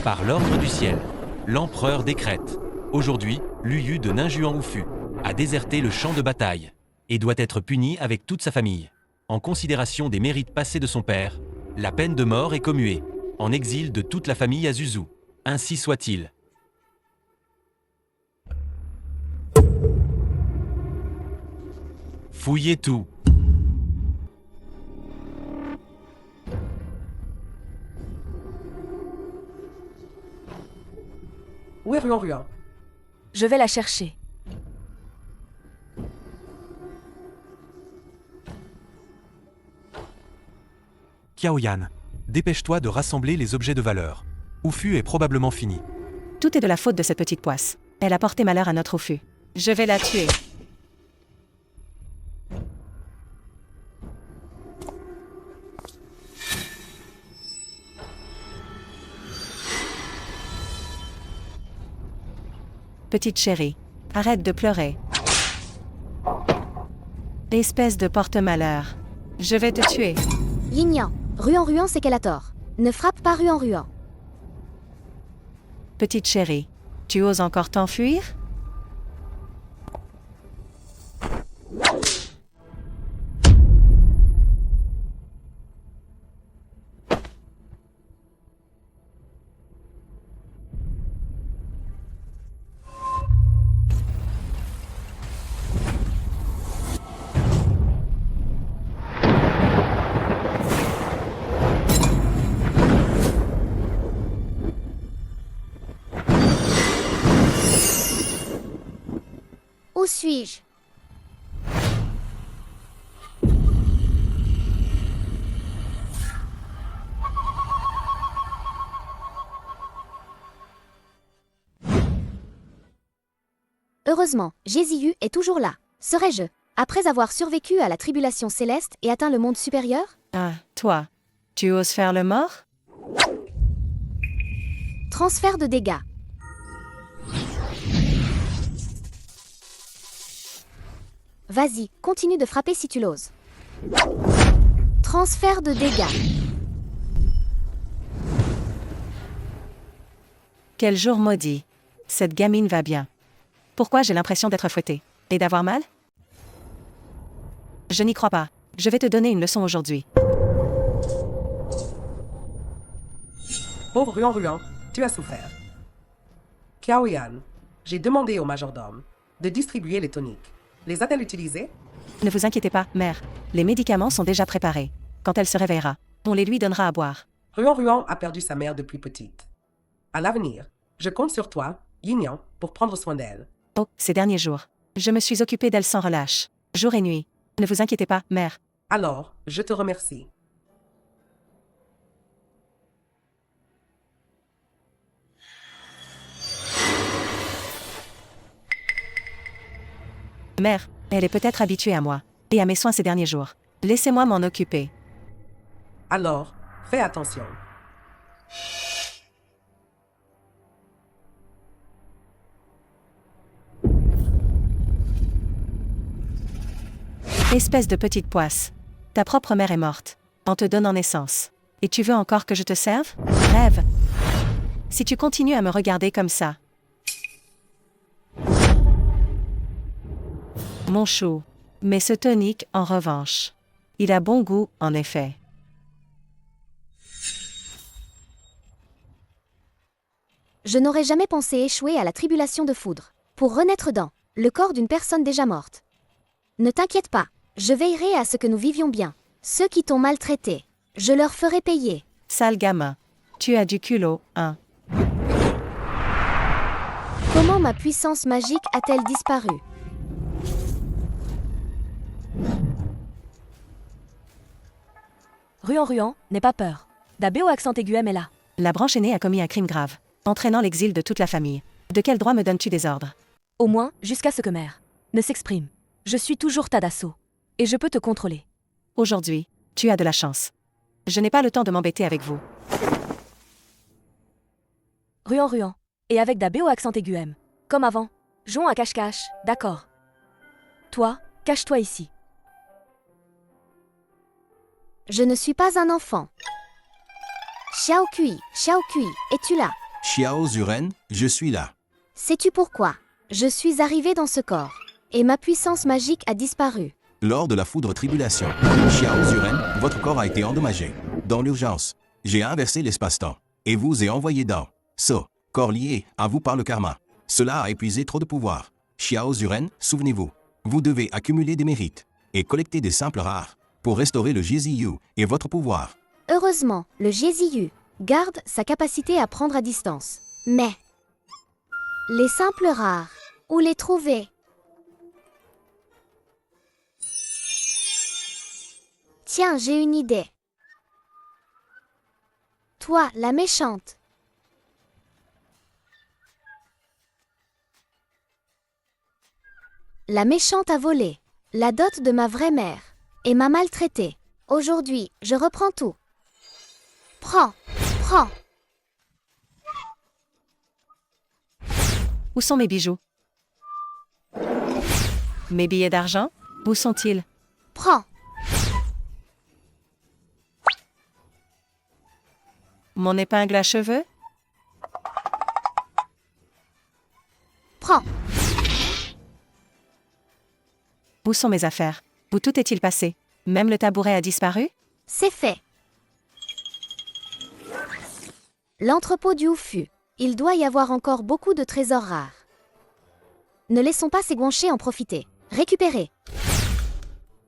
Par l'ordre du ciel, l'empereur décrète. Aujourd'hui, Lu Yu de Ninjuan Wufu a déserté le champ de bataille et doit être puni avec toute sa famille. En considération des mérites passés de son père, la peine de mort est commuée, en exil de toute la famille à Zuzu. Ainsi soit-il. Fouillez tout. Où est Ruan? Je vais la chercher. Qiaoyan, dépêche-toi de rassembler les objets de valeur. Wufu est probablement fini. Tout est de la faute de cette petite poisse. Elle a porté malheur à notre Wufu. Je vais la tuer. Petite chérie, arrête de pleurer. Espèce de porte-malheur. Je vais te tuer. Yin-Yang, Ruan, c'est qu'elle a tort. Ne frappe pas Ruan. Petite chérie, tu oses encore t'enfuir? Où suis-je? Heureusement, Jésus est toujours là. Serais-je, après avoir survécu à la tribulation céleste et atteint le monde supérieur? Ah, toi, tu oses faire le mort? Transfert de dégâts. Vas-y, continue de frapper si tu l'oses. Transfert de dégâts. Quel jour maudit. Cette gamine va bien. Pourquoi j'ai l'impression d'être fouettée? Et d'avoir mal? Je n'y crois pas. Je vais te donner une leçon aujourd'hui. Pauvre Ruan, tu as souffert. Qiaoyan, j'ai demandé au majordome de distribuer les toniques. Les a-t-elle utilisés? Ne vous inquiétez pas, mère. Les médicaments sont déjà préparés. Quand elle se réveillera, on les lui donnera à boire. Ruan a perdu sa mère depuis petite. À l'avenir, je compte sur toi, Yin-Yang, pour prendre soin d'elle. Oh, ces derniers jours. Je me suis occupée d'elle sans relâche. Jour et nuit. Ne vous inquiétez pas, mère. Alors, je te remercie. Mère, elle est peut-être habituée à moi. Et à mes soins ces derniers jours. Laissez-moi m'en occuper. Alors, fais attention. Espèce de petite poisse. Ta propre mère est morte. En te donnant naissance. Et tu veux encore que je te serve? Rêve. Si tu continues à me regarder comme ça. Mon chou. Mais ce tonique, en revanche. Il a bon goût, en effet. Je n'aurais jamais pensé échouer à la tribulation de foudre, pour renaître dans le corps d'une personne déjà morte. Ne t'inquiète pas, je veillerai à ce que nous vivions bien. Ceux qui t'ont maltraité, je leur ferai payer. Sale gamin. Tu as du culot, hein. Comment ma puissance magique a-t-elle disparu? Ruan, n'aie pas peur. Dabé au accent aigu est là. La branche aînée a commis un crime grave, entraînant l'exil de toute la famille. De quel droit me donnes-tu des ordres? Au moins, jusqu'à ce que mère ne s'exprime. Je suis toujours Tadasso. Et je peux te contrôler. Aujourd'hui, tu as de la chance. Je n'ai pas le temps de m'embêter avec vous. Ruan. Et avec Dabé au accent aigu M. Comme avant. Jouons à cache-cache, d'accord. Toi, cache-toi ici. Je ne suis pas un enfant. Xiao Kui, es-tu là? Xiao Zuren, je suis là. Sais-tu pourquoi? Je suis arrivé dans ce corps. Et ma puissance magique a disparu. Lors de la foudre tribulation, Xiao Zuren, votre corps a été endommagé. Dans l'urgence, j'ai inversé l'espace-temps et vous ai envoyé dans corps lié à vous par le karma. Cela a épuisé trop de pouvoir. Xiao Zuren, souvenez-vous, vous devez accumuler des mérites et collecter des simples rares pour restaurer le Jiziyu et votre pouvoir. Heureusement, le Jiziyu garde sa capacité à prendre à distance. Mais les simples rares, où les trouver? Tiens, j'ai une idée. Toi, la méchante. La méchante a volé la dot de ma vraie mère et m'a maltraitée. Aujourd'hui, je reprends tout. Prends, prends. Où sont mes bijoux? Mes billets d'argent? Où sont-ils? Prends. Mon épingle à cheveux? Prends. Où sont mes affaires? Où tout est-il passé? Même le tabouret a disparu? C'est fait. L'entrepôt du Houfu. Il doit y avoir encore beaucoup de trésors rares. Ne laissons pas ces guanchers en profiter. Récupérez.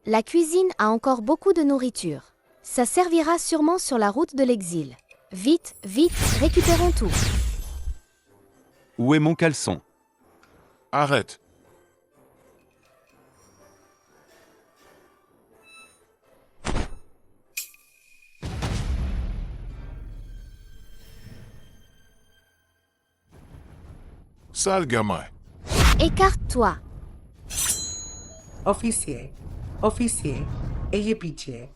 La cuisine a encore beaucoup de nourriture. Ça servira sûrement sur la route de l'exil. Vite, vite, récupérons tout. Où est mon caleçon? Arrête. Sale gamin. Écarte-toi. Officier, officier, ayez pitié.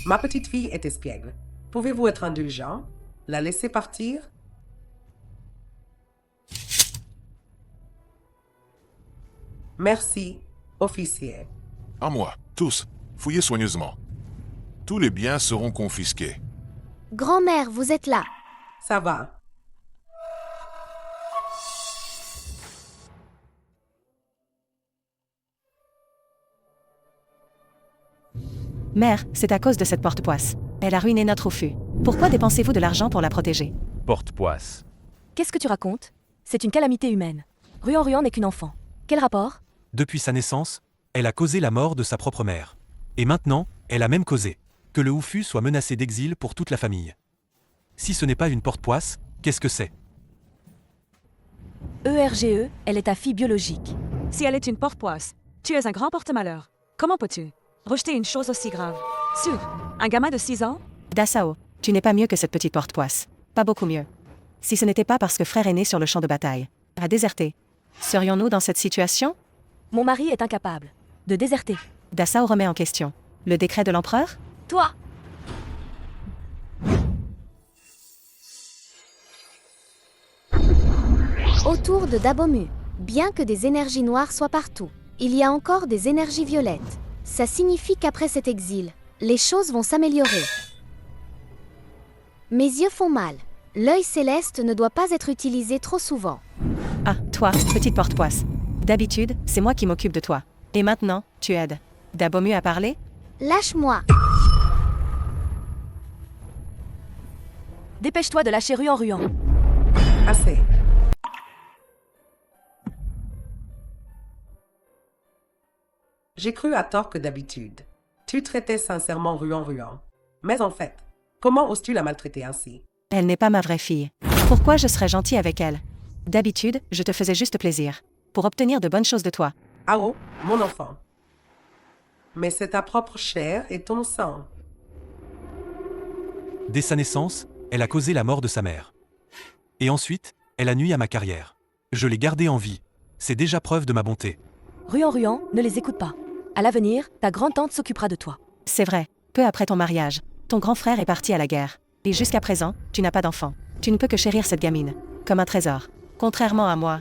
Ma petite fille est espiègle. Pouvez-vous être indulgent? La laisser partir? Merci, officier. À moi, tous, fouillez soigneusement. Tous les biens seront confisqués. Grand-mère, vous êtes là. Ça va. Mère, c'est à cause de cette porte-poisse. Elle a ruiné notre Houfu. Pourquoi dépensez-vous de l'argent pour la protéger? Porte-poisse. Qu'est-ce que tu racontes? C'est une calamité humaine. Ruan n'est qu'une enfant. Quel rapport? Depuis sa naissance, elle a causé la mort de sa propre mère. Et maintenant, elle a même causé que le Houfu soit menacé d'exil pour toute la famille. Si ce n'est pas une porte-poisse, qu'est-ce que c'est? ERGE, elle est ta fille biologique. Si elle est une porte-poisse, tu es un grand porte-malheur. Comment peux-tu rejeter une chose aussi grave sur un gamin de 6 ans? Dasao, tu n'es pas mieux que cette petite porte-poisse. Pas beaucoup mieux. Si ce n'était pas parce que frère aîné sur le champ de bataille a déserté, serions-nous dans cette situation? Mon mari est incapable de déserter. Dasao remet en question le décret de l'empereur? Toi! Autour de Dabomu, bien que des énergies noires soient partout, il y a encore des énergies violettes. Ça signifie qu'après cet exil, les choses vont s'améliorer. Mes yeux font mal. L'œil céleste ne doit pas être utilisé trop souvent. Ah, toi, petite porte-poisse. D'habitude, c'est moi qui m'occupe de toi. Et maintenant, tu aides. Dabomu a parlé? Lâche-moi. Dépêche-toi de lâcher Ruan. Assez. J'ai cru à tort que d'habitude. Tu traitais sincèrement Ruan. Mais en fait, comment oses-tu la maltraiter ainsi? Elle n'est pas ma vraie fille. Pourquoi je serais gentil avec elle? D'habitude, je te faisais juste plaisir. Pour obtenir de bonnes choses de toi. Ao, mon enfant. Mais c'est ta propre chair et ton sang. Dès sa naissance, elle a causé la mort de sa mère. Et ensuite, elle a nui à ma carrière. Je l'ai gardée en vie. C'est déjà preuve de ma bonté. Ruan, ne les écoute pas. À l'avenir, ta grand-tante s'occupera de toi. C'est vrai, peu après ton mariage, ton grand frère est parti à la guerre. Et jusqu'à présent, tu n'as pas d'enfant. Tu ne peux que chérir cette gamine, comme un trésor. Contrairement à moi,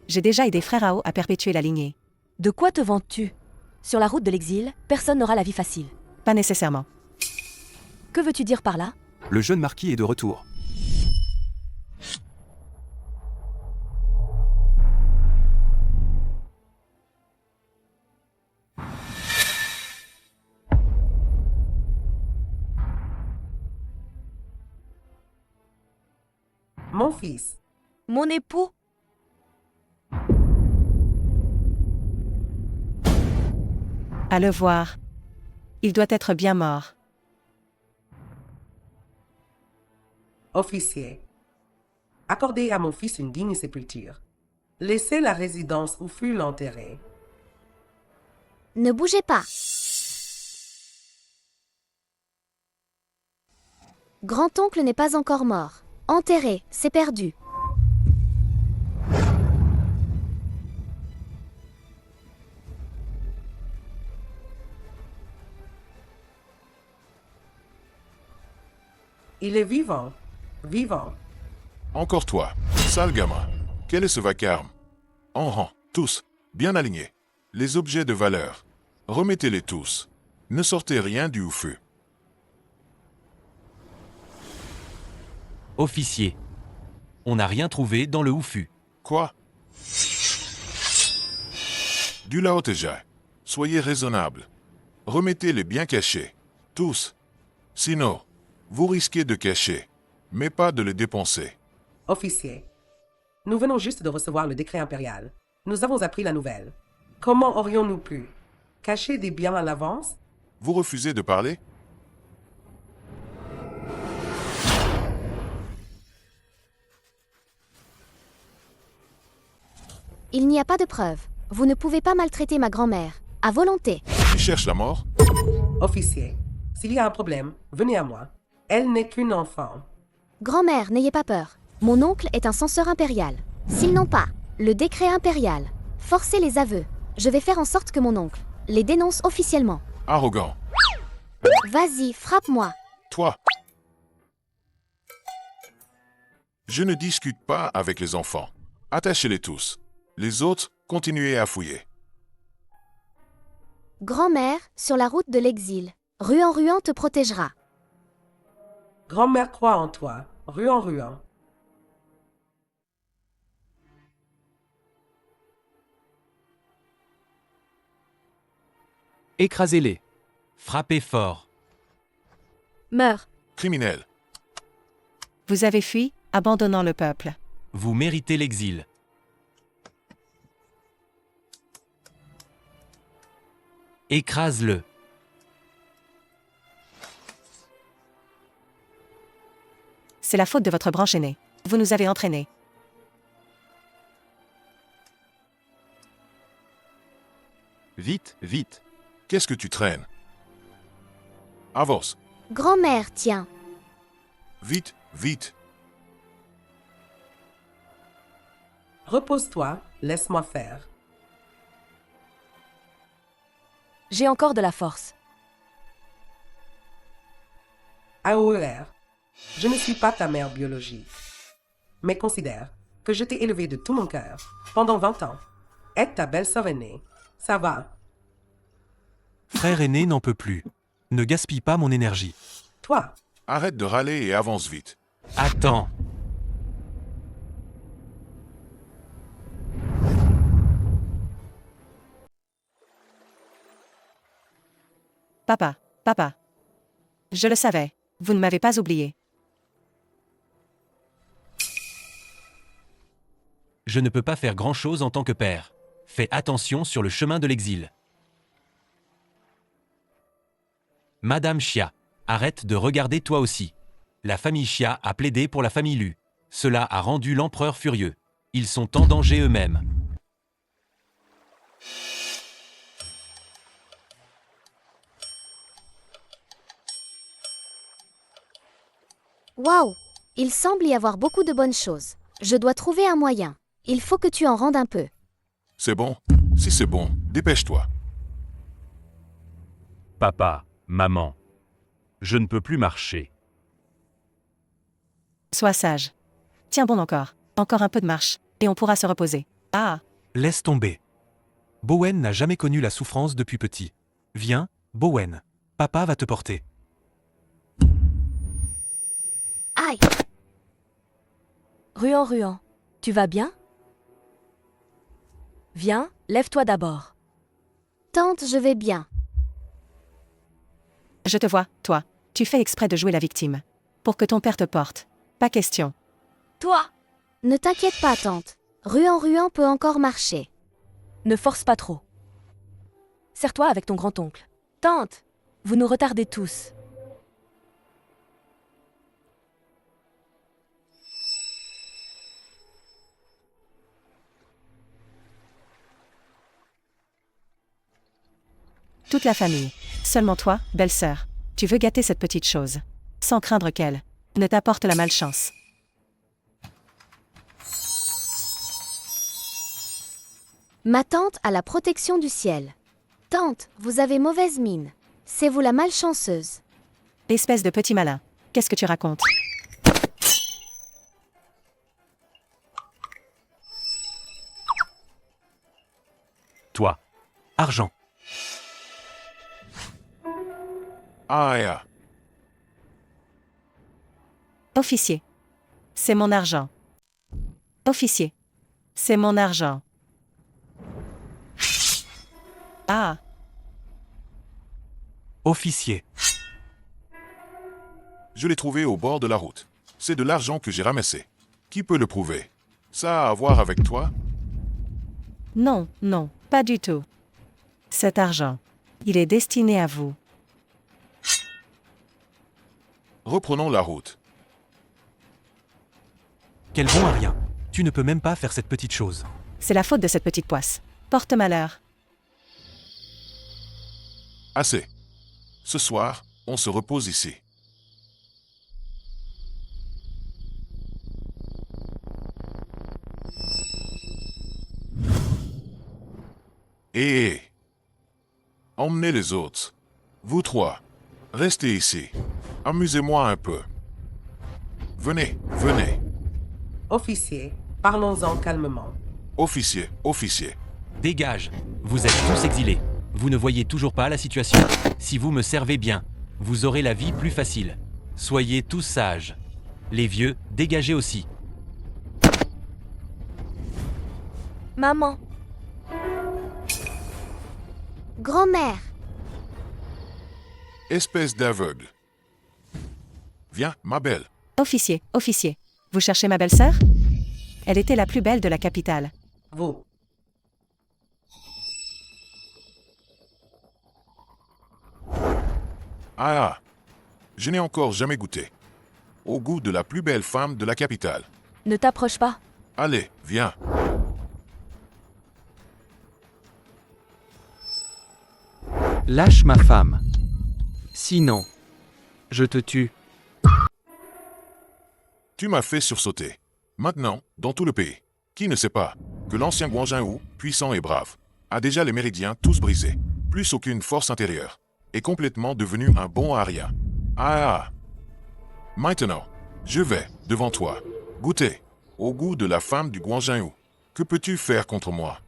j'ai déjà aidé frère Ao à perpétuer la lignée. De quoi te vantes-tu? Sur la route de l'exil, personne n'aura la vie facile. Pas nécessairement. Que veux-tu dire par là? Le jeune marquis est de retour. Mon fils. Mon époux? À le voir. Il doit être bien mort. Officier. Accordez à mon fils une digne sépulture. Laissez la résidence où fut l'enterré. Ne bougez pas. Grand-oncle n'est pas encore mort. Enterré, c'est perdu. Il est vivant. Vivant. Encore toi, sale gamin. Quel est ce vacarme? En rang, tous, bien alignés. Les objets de valeur. Remettez-les tous. Ne sortez rien du houffu. Officier. On n'a rien trouvé dans le houffu. Quoi? Du Laoteja. Soyez raisonnables. Remettez les biens cachés. Tous. Sinon, vous risquez de cacher, mais pas de les dépenser. Officier. Nous venons juste de recevoir le décret impérial. Nous avons appris la nouvelle. Comment aurions-nous pu cacher des biens à l'avance? Vous refusez de parler? Il n'y a pas de preuve. Vous ne pouvez pas maltraiter ma grand-mère. À volonté. Tu cherches la mort? Officier. S'il y a un problème, venez à moi. Elle n'est qu'une enfant. Grand-mère, n'ayez pas peur. Mon oncle est un censeur impérial. S'ils n'ont pas le décret impérial, forcez les aveux. Je vais faire en sorte que mon oncle les dénonce officiellement. Arrogant. Vas-y, frappe-moi. Toi. Je ne discute pas avec les enfants. Attachez-les tous. Les autres, continuez à fouiller. Grand-mère, sur la route de l'exil. Ruan te protégera. Grand-mère croit en toi. Ruan. Écrasez-les. Frappez fort. Meurs. Criminel. Vous avez fui, abandonnant le peuple. Vous méritez l'exil. Écrase-le. C'est la faute de votre branche aînée. Vous nous avez entraînés. Vite, vite. Qu'est-ce que tu traînes? Avance. Grand-mère, tiens. Vite, vite. Repose-toi, laisse-moi faire. J'ai encore de la force. AOER. Je ne suis pas ta mère biologique. Mais considère que je t'ai élevé de tout mon cœur pendant 20 ans. Être ta belle-sœur aînée, ça va. Frère aîné n'en peut plus. Ne gaspille pas mon énergie. Toi, Arrête de râler et avance vite. Attends. Papa. Je le savais. Vous ne m'avez pas oublié. Je ne peux pas faire grand-chose en tant que père. Fais attention sur le chemin de l'exil. Madame Chia, arrête de regarder toi aussi. La famille Chia a plaidé pour la famille Lu. Cela a rendu l'empereur furieux. Ils sont en danger eux-mêmes. Waouh! Il semble y avoir beaucoup de bonnes choses. Je dois trouver un moyen. Il faut que tu en rendes un peu. C'est bon? Si c'est bon, dépêche-toi. Papa, maman. Je ne peux plus marcher. Sois sage. Tiens bon encore. Encore un peu de marche, et on pourra se reposer. Ah! Laisse tomber. Bowen n'a jamais connu la souffrance depuis petit. Viens, Bowen. Papa va te porter. Aïe! Ruan, tu vas bien? Viens, lève-toi d'abord. Tante, je vais bien. Je te vois, toi. Tu fais exprès de jouer la victime. Pour que ton père te porte. Pas question. Toi, Ne t'inquiète pas, tante. Ruan peut encore marcher. ne force pas trop. Serre-toi avec ton grand-oncle. Tante, vous nous retardez tous. Toute la famille. Seulement toi, belle-sœur. Tu veux gâter cette petite chose. Sans craindre qu'elle ne t'apporte la malchance. Ma tante a la protection du ciel. Tante, vous avez mauvaise mine. C'est vous la malchanceuse. Espèce de petit malin. Qu'est-ce que tu racontes? Toi. Argent. Aya. Officier. C'est mon argent. Officier. C'est mon argent. Ah, Officier. Je l'ai trouvé au bord de la route. C'est de l'argent que j'ai ramassé. Qui peut le prouver? Ça a à voir avec toi? non, non, pas du tout. Cet argent, il est destiné à vous. Reprenons la route. Quel bon à rien. Tu ne peux même pas faire cette petite chose. C'est la faute de cette petite poisse. Porte malheur. Assez. Ce soir, on se repose ici. Et emmenez les autres. Vous trois, restez ici. Amusez-moi un peu. Venez, venez. Officier, parlons-en calmement. Officier, officier. Dégage. Vous êtes tous exilés. Vous ne voyez toujours pas la situation. Si vous me servez bien, vous aurez la vie plus facile. Soyez tous sages. Les vieux, dégagez aussi. Maman, Grand-mère, Espèce d'aveugle. Viens, ma belle. Officier, officier. Vous cherchez ma belle-sœur? Elle était la plus belle de la capitale. Vous, Ah, je n'ai encore jamais goûté. Au goût de la plus belle femme de la capitale. ne t'approche pas. Allez, viens. Lâche ma femme. Sinon, je te tue. Tu m'as fait sursauter. Maintenant, dans tout le pays, qui ne sait pas que l'ancien Guanjin-Wu, puissant et brave, a déjà les méridiens tous brisés, plus aucune force intérieure, est complètement devenu un bon aria. Ah! Maintenant, je vais, devant toi, goûter au goût de la femme du Guanjin-Wu. Que peux-tu faire contre moi?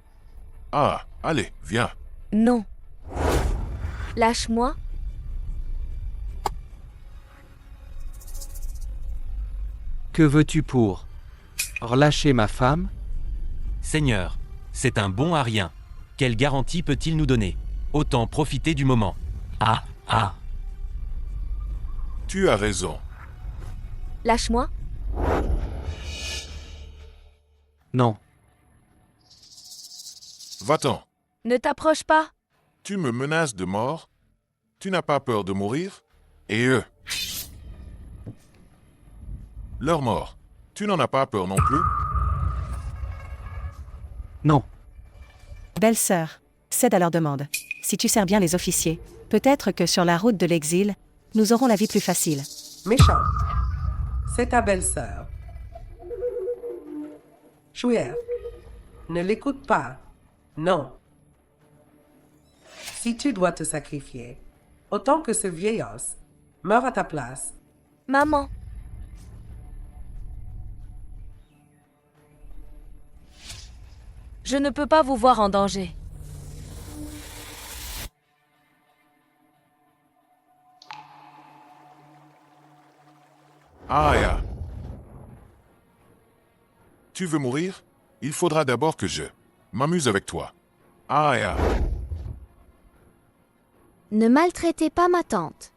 Ah, allez, viens. Non. Lâche-moi. Que veux-tu pour relâcher ma femme? Seigneur, c'est un bon à rien. Quelle garantie peut-il nous donner? Autant profiter du moment. Ah, ah. Tu as raison. Lâche-moi. Non. Va-t'en. Ne t'approche pas. Tu me menaces de mort? Tu n'as pas peur de mourir? Et eux? Leur mort. Tu n'en as pas peur non plus? Non. Belle-sœur, cède à leur demande. Si tu sers bien les officiers, peut-être que sur la route de l'exil, nous aurons la vie plus facile. méchant. C'est ta belle-sœur. Chouïère, ne l'écoute pas. Non. Si tu dois te sacrifier, autant que ce vieil os meure à ta place. Maman. Je ne peux pas vous voir en danger. Aya. Tu veux mourir? Il faudra d'abord que je m'amuse avec toi. Aya. ne maltraitez pas ma tante.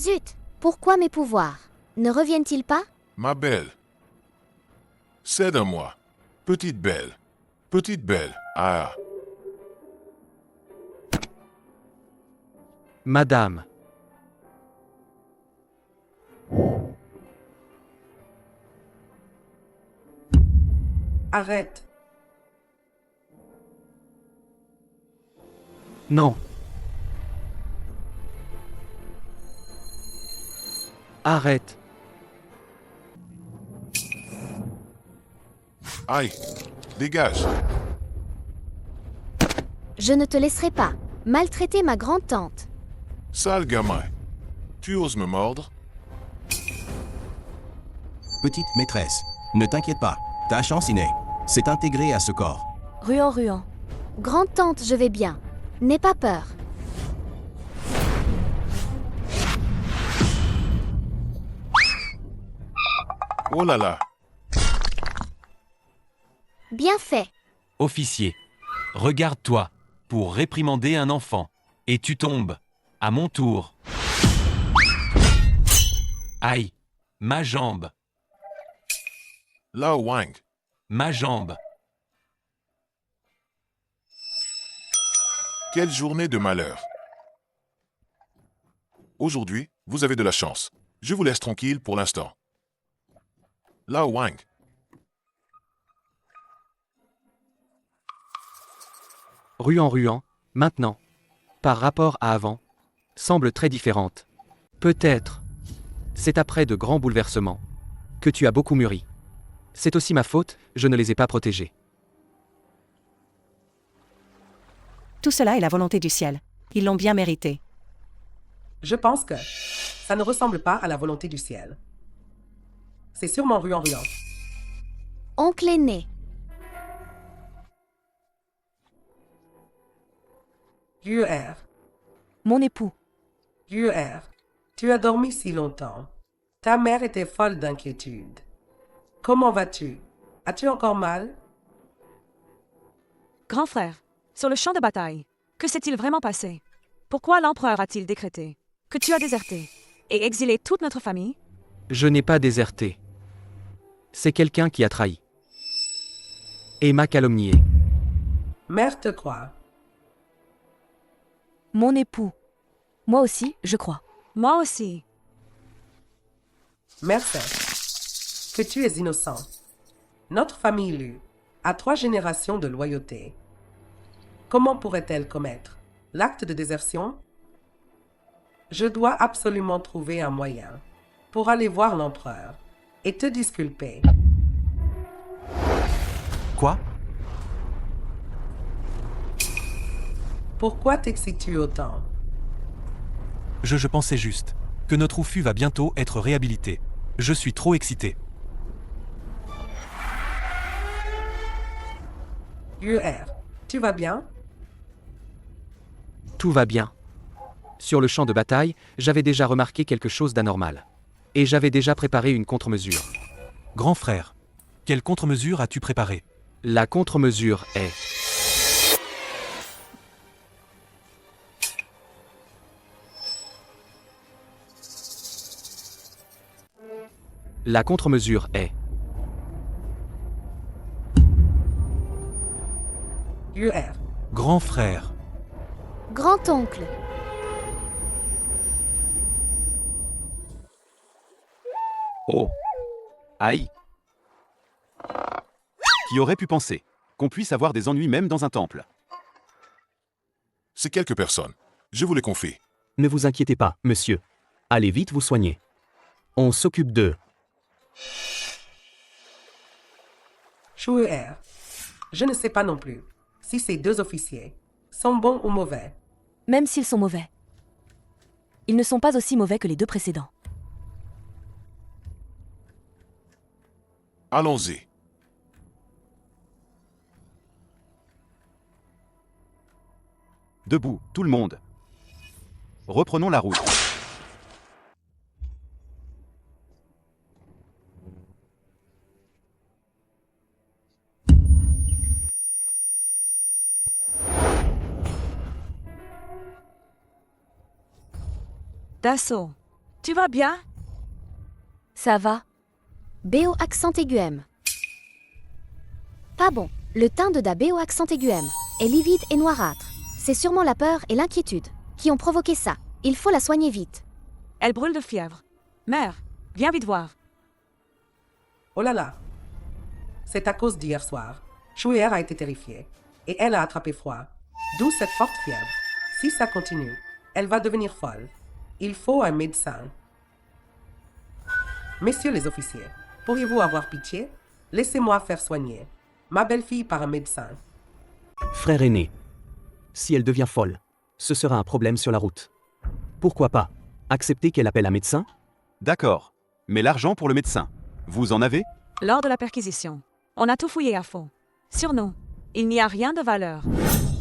Zut, pourquoi mes pouvoirs? Ne reviennent-ils pas? Ma belle. Cède-moi. Petite belle. Petite belle. Ah. Madame, Arrête. non. Arrête. Aïe. Dégage. Je ne te laisserai pas maltraiter ma grande-tante. Sale gamin. Tu oses me mordre? Petite maîtresse, ne t'inquiète pas. Ta chance innée, c'est intégré à ce corps. Ruan, Ruan. Grande-tante, je vais bien. N'aie pas peur. Oh là là. Bien fait. Officier, regarde-toi pour réprimander un enfant. Et tu tombes. À mon tour. Aïe, ma jambe, Lao Wang. ma jambe. Quelle journée de malheur. Aujourd'hui, vous avez de la chance. Je vous laisse tranquille pour l'instant. Lao Wang. Ruan, Ruan, maintenant, par rapport à avant, semble très différente. Peut-être, c'est après de grands bouleversements, que tu as beaucoup mûri. C'est aussi ma faute, je ne les ai pas protégés. Tout cela est la volonté du ciel. Ils l'ont bien mérité. Je pense que ça ne ressemble pas à la volonté du ciel. C'est sûrement Ruan Ruan. Oncle aîné. UR. Mon époux. UR. Tu as dormi si longtemps. Ta mère était folle d'inquiétude. Comment vas-tu? As-tu encore mal? Grand frère, sur le champ de bataille, que s'est-il vraiment passé? Pourquoi l'empereur a-t-il décrété que tu as déserté et exilé toute notre famille? Je n'ai pas déserté. C'est quelqu'un qui a trahi. Et m'a calomnié. Mère te croit. Mon époux. Moi aussi, je crois. Moi aussi. Mère sait que tu es innocent. Notre famille Lu a 3 générations de loyauté. Comment pourrait-elle commettre l'acte de désertion? Je dois absolument trouver un moyen pour aller voir l'empereur et te disculper. Quoi? Pourquoi t'excites-tu autant? Je pensais juste que notre Oufu va bientôt être réhabilité. Je suis trop excité. UR, tu vas bien? Tout va bien. Sur le champ de bataille, j'avais déjà remarqué quelque chose d'anormal. Et j'avais déjà préparé une contre-mesure. Grand frère, quelle contre-mesure as-tu préparée? La contre-mesure est... La contre-mesure est... UR, Grand frère, Grand-oncle. Oh. Aïe. Qui aurait pu penser qu'on puisse avoir des ennuis même dans un temple? C'est quelques personnes. Je vous les confie. Ne vous inquiétez pas, monsieur. Allez vite vous soigner. On s'occupe d'eux. UR, je ne sais pas non plus si ces 2 officiers sont bons ou mauvais. Même s'ils sont mauvais. Ils ne sont pas aussi mauvais que les 2 précédents. Allons-y. Debout, tout le monde. Reprenons la route. D'assaut. Tu vas bien? Ça va? BO accent aigu M. Pas bon. Le teint de Da BO accent aigu M est livide et noirâtre. C'est sûrement la peur et l'inquiétude qui ont provoqué ça. Il faut la soigner vite. Elle brûle de fièvre. Mère, viens vite voir. Oh là là. C'est à cause d'hier soir. Chouer a été terrifiée. Et elle a attrapé froid. D'où cette forte fièvre. Si ça continue, elle va devenir folle. Il faut un médecin. Messieurs les officiers, pourriez-vous avoir pitié? Laissez-moi faire soigner ma belle-fille par un médecin. Frère aîné. Si elle devient folle, ce sera un problème sur la route. Pourquoi pas accepter qu'elle appelle un médecin? D'accord. Mais l'argent pour le médecin, vous en avez? Lors de la perquisition, on a tout fouillé à fond. Sur nous, il n'y a rien de valeur.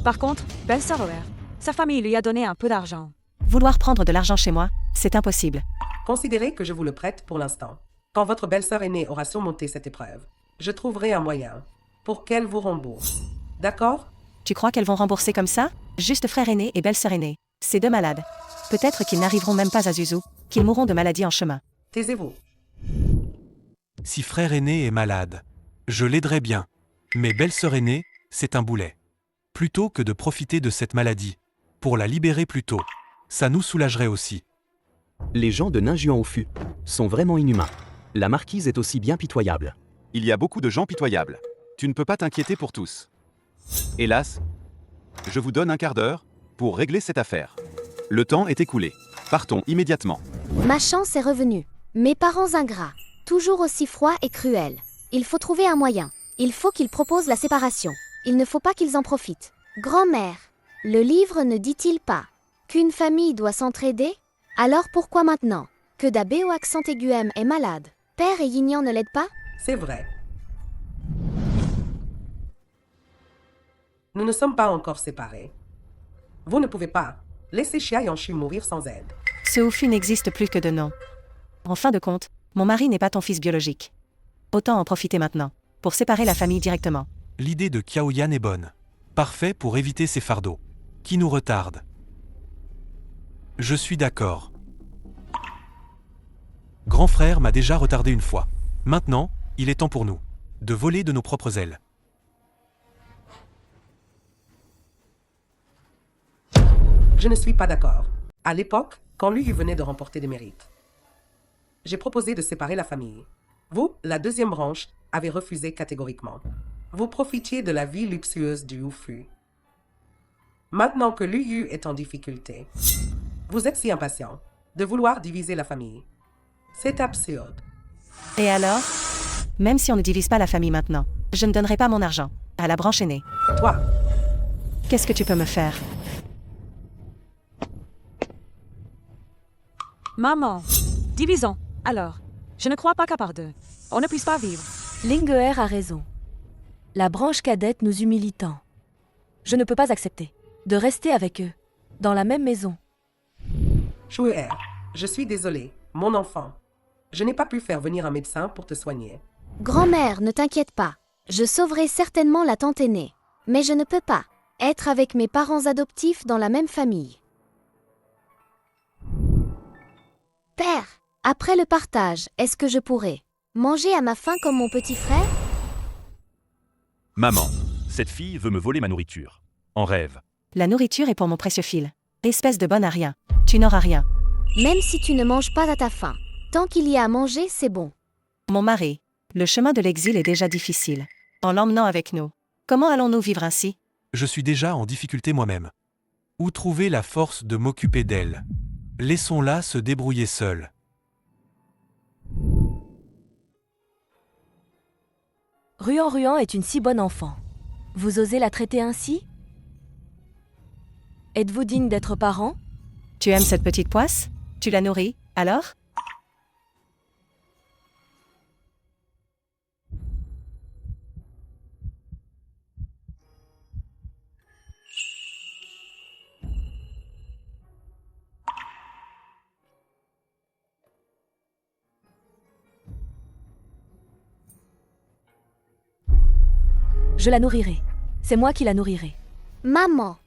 Par contre, belle-sœur Oer, sa famille lui a donné un peu d'argent. Vouloir prendre de l'argent chez moi, c'est impossible. Considérez que je vous le prête pour l'instant. Quand votre belle-sœur aînée aura surmonté cette épreuve, je trouverai un moyen pour qu'elle vous rembourse. D'accord? Tu crois qu'elles vont rembourser comme ça? Juste frère aîné et belle-sœur aînée. Ces deux malades. Peut-être qu'ils n'arriveront même pas à Zuzu, qu'ils mourront de maladie en chemin. Taisez-vous. Si frère aîné est malade, je l'aiderai bien. Mais belle-sœur aînée, c'est un boulet. Plutôt que de profiter de cette maladie, pour la libérer plus tôt, ça nous soulagerait aussi. Les gens de Ninjuan-Ofu sont vraiment inhumains. La marquise est aussi bien pitoyable. Il y a beaucoup de gens pitoyables. Tu ne peux pas t'inquiéter pour tous. Hélas, je vous donne un quart d'heure pour régler cette affaire. Le temps est écoulé. Partons immédiatement. Ma chance est revenue. Mes parents ingrats, toujours aussi froids et cruels. Il faut trouver un moyen. Il faut qu'ils proposent la séparation. Il ne faut pas qu'ils en profitent. Grand-mère, le livre ne dit-il pas qu'une famille doit s'entraider? Alors pourquoi maintenant que Da BO accent aigu M est malade, Père et Yignan ne l'aident pas? C'est vrai. Nous ne sommes pas encore séparés. Vous ne pouvez pas laisser Chia Yanshu mourir sans aide. Ce Ofu n'existe plus que de nom. En fin de compte, mon mari n'est pas ton fils biologique. Autant en profiter maintenant, pour séparer la famille directement. L'idée de Qiaoyan est bonne. Parfait pour éviter ces fardeaux, qui nous retardent. Je suis d'accord. Grand frère m'a déjà retardé une fois. Maintenant, il est temps pour nous de voler de nos propres ailes. Je ne suis pas d'accord. À l'époque, quand lui venait de remporter des mérites, j'ai proposé de séparer la famille. Vous, la deuxième branche, avez refusé catégoriquement. Vous profitiez de la vie luxueuse du Ufu. Maintenant que l'Uyu est en difficulté, vous êtes si impatient de vouloir diviser la famille. C'est absurde. Et alors? Même si on ne divise pas la famille maintenant, je ne donnerai pas mon argent à la branche aînée. Toi, Qu'est-ce que tu peux me faire? Maman, divisons. Alors, je ne crois pas qu'à part deux, on ne puisse pas vivre. Lingeher a raison. La branche cadette nous humilie tant. Je ne peux pas accepter de rester avec eux, dans la même maison. Chouer, je suis désolé, mon enfant. Je n'ai pas pu faire venir un médecin pour te soigner. Grand-mère, ne t'inquiète pas. Je sauverai certainement la tante aînée. Mais je ne peux pas être avec mes parents adoptifs dans la même famille. Père, après le partage, est-ce que je pourrais manger à ma faim comme mon petit frère? Maman, cette fille veut me voler ma nourriture. En rêve. La nourriture est pour mon précieux fil. Espèce de bonne à rien. Tu n'auras rien. Même si tu ne manges pas à ta faim, tant qu'il y a à manger, c'est bon. Mon mari, le chemin de l'exil est déjà difficile. En l'emmenant avec nous, comment allons-nous vivre ainsi? Je suis déjà en difficulté moi-même. Où trouver la force de m'occuper d'elle? Laissons-la se débrouiller seule. Ruan Ruan est une si bonne enfant. Vous osez la traiter ainsi? Êtes-vous digne d'être parent? Tu aimes cette petite poisse? Tu la nourris, alors? Je la nourrirai. C'est moi qui la nourrirai. Maman,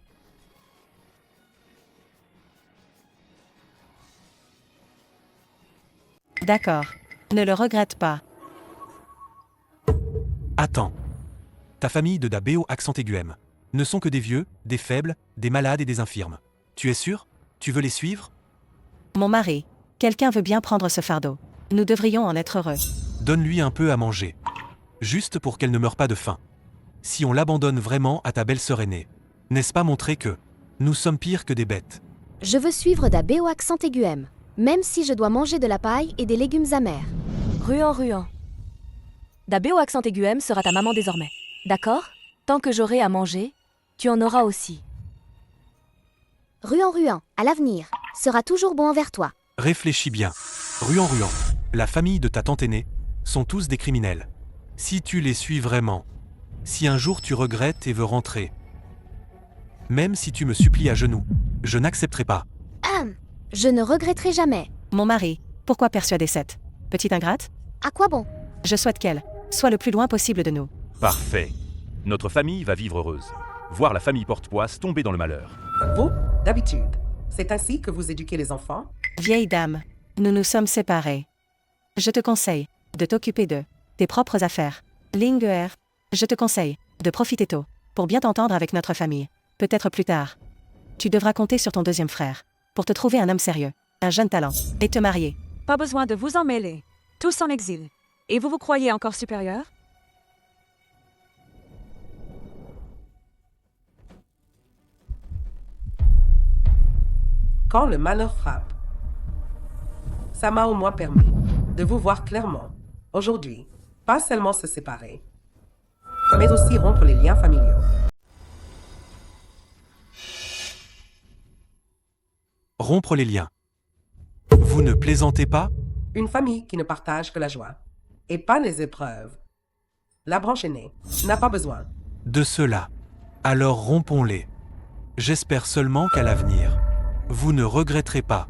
D'accord. Ne le regrette pas. Attends. Ta famille de Dabéo accent aigu M ne sont que des vieux, des faibles, des malades et des infirmes. Tu es sûr? Tu veux les suivre? Mon mari, quelqu'un veut bien prendre ce fardeau. Nous devrions en être heureux. Donne-lui un peu à manger. Juste pour qu'elle ne meure pas de faim. Si on l'abandonne vraiment à ta belle-sœur aînée, n'est-ce pas montrer que nous sommes pires que des bêtes? Je veux suivre Dabéo accent aigu M, même si je dois manger de la paille et des légumes amers. Ruan. Dabéo accent aigu M sera ta maman désormais. D'accord? Tant que j'aurai à manger, tu en auras aussi. Ruan, à l'avenir, sera toujours bon envers toi. Réfléchis bien. Ruan, la famille de ta tante aînée sont tous des criminels. Si tu les suis vraiment, si un jour tu regrettes et veux rentrer, même si tu me supplies à genoux, je n'accepterai pas. Je ne regretterai jamais. Mon mari, pourquoi persuader cette petite ingrate? À quoi bon? Je souhaite qu'elle soit le plus loin possible de nous. Parfait. Notre famille va vivre heureuse. Voir la famille Porte-Poisse tomber dans le malheur. Vous, d'habitude, c'est ainsi que vous éduquez les enfants? Vieille dame, nous nous sommes séparés. Je te conseille de t'occuper de tes propres affaires. Linger, je te conseille de profiter tôt pour bien t'entendre avec notre famille. Peut-être plus tard. Tu devras compter sur ton deuxième frère pour te trouver un homme sérieux, un jeune talent, et te marier. Pas besoin de vous en mêler. Tous en exil. Et vous vous croyez encore supérieur? Quand le malheur frappe, ça m'a au moins permis de vous voir clairement. Aujourd'hui, pas seulement se séparer, mais aussi rompre les liens familiaux. Rompre les liens. Vous ne plaisantez pas? Une famille qui ne partage que la joie, et pas les épreuves. La branche aînée n'a pas besoin de cela. Alors rompons-les. J'espère seulement qu'à l'avenir, vous ne regretterez pas.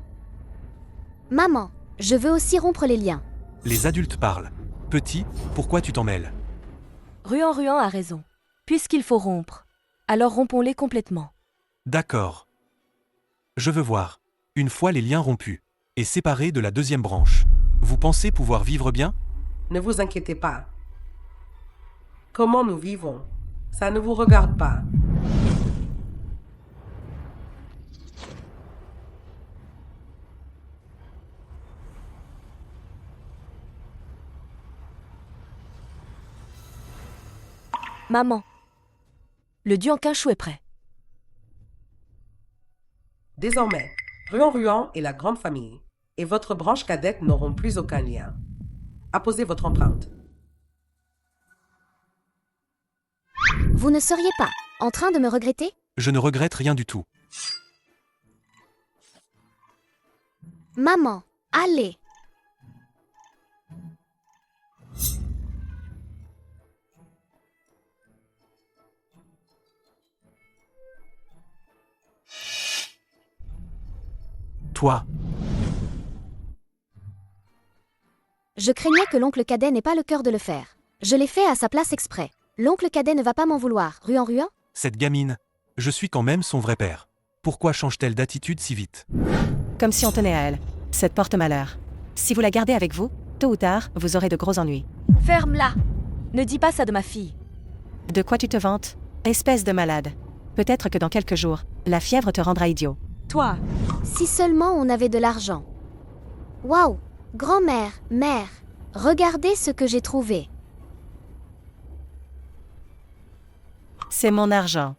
Maman, je veux aussi rompre les liens. Les adultes parlent. Petit, pourquoi tu t'en mêles? Ruan a raison. Puisqu'il faut rompre, alors rompons-les complètement. D'accord. Je veux voir, une fois les liens rompus, et séparés de la deuxième branche, vous pensez pouvoir vivre bien? Ne vous inquiétez pas. Comment nous vivons, ça ne vous regarde pas. Maman, le Dianquinchou est prêt. Désormais, Ruan et la grande famille et votre branche cadette n'auront plus aucun lien. Apposez votre empreinte. Vous ne seriez pas en train de me regretter? Je ne regrette rien du tout. Maman, allez. Toi. Je craignais que l'oncle cadet n'ait pas le cœur de le faire. Je l'ai fait à sa place exprès. L'oncle cadet ne va pas m'en vouloir. Ruan? Cette gamine, je suis quand même son vrai père. Pourquoi change-t-elle d'attitude si vite? Comme si on tenait à elle. Cette porte-malheur. Si vous la gardez avec vous, tôt ou tard, vous aurez de gros ennuis. Ferme-la! Ne dis pas ça de ma fille. De quoi tu te vantes? Espèce de malade. Peut-être que dans quelques jours, la fièvre te rendra idiot. Toi, Si seulement on avait de l'argent. Waouh! Grand-mère, mère, regardez ce que j'ai trouvé. C'est mon argent.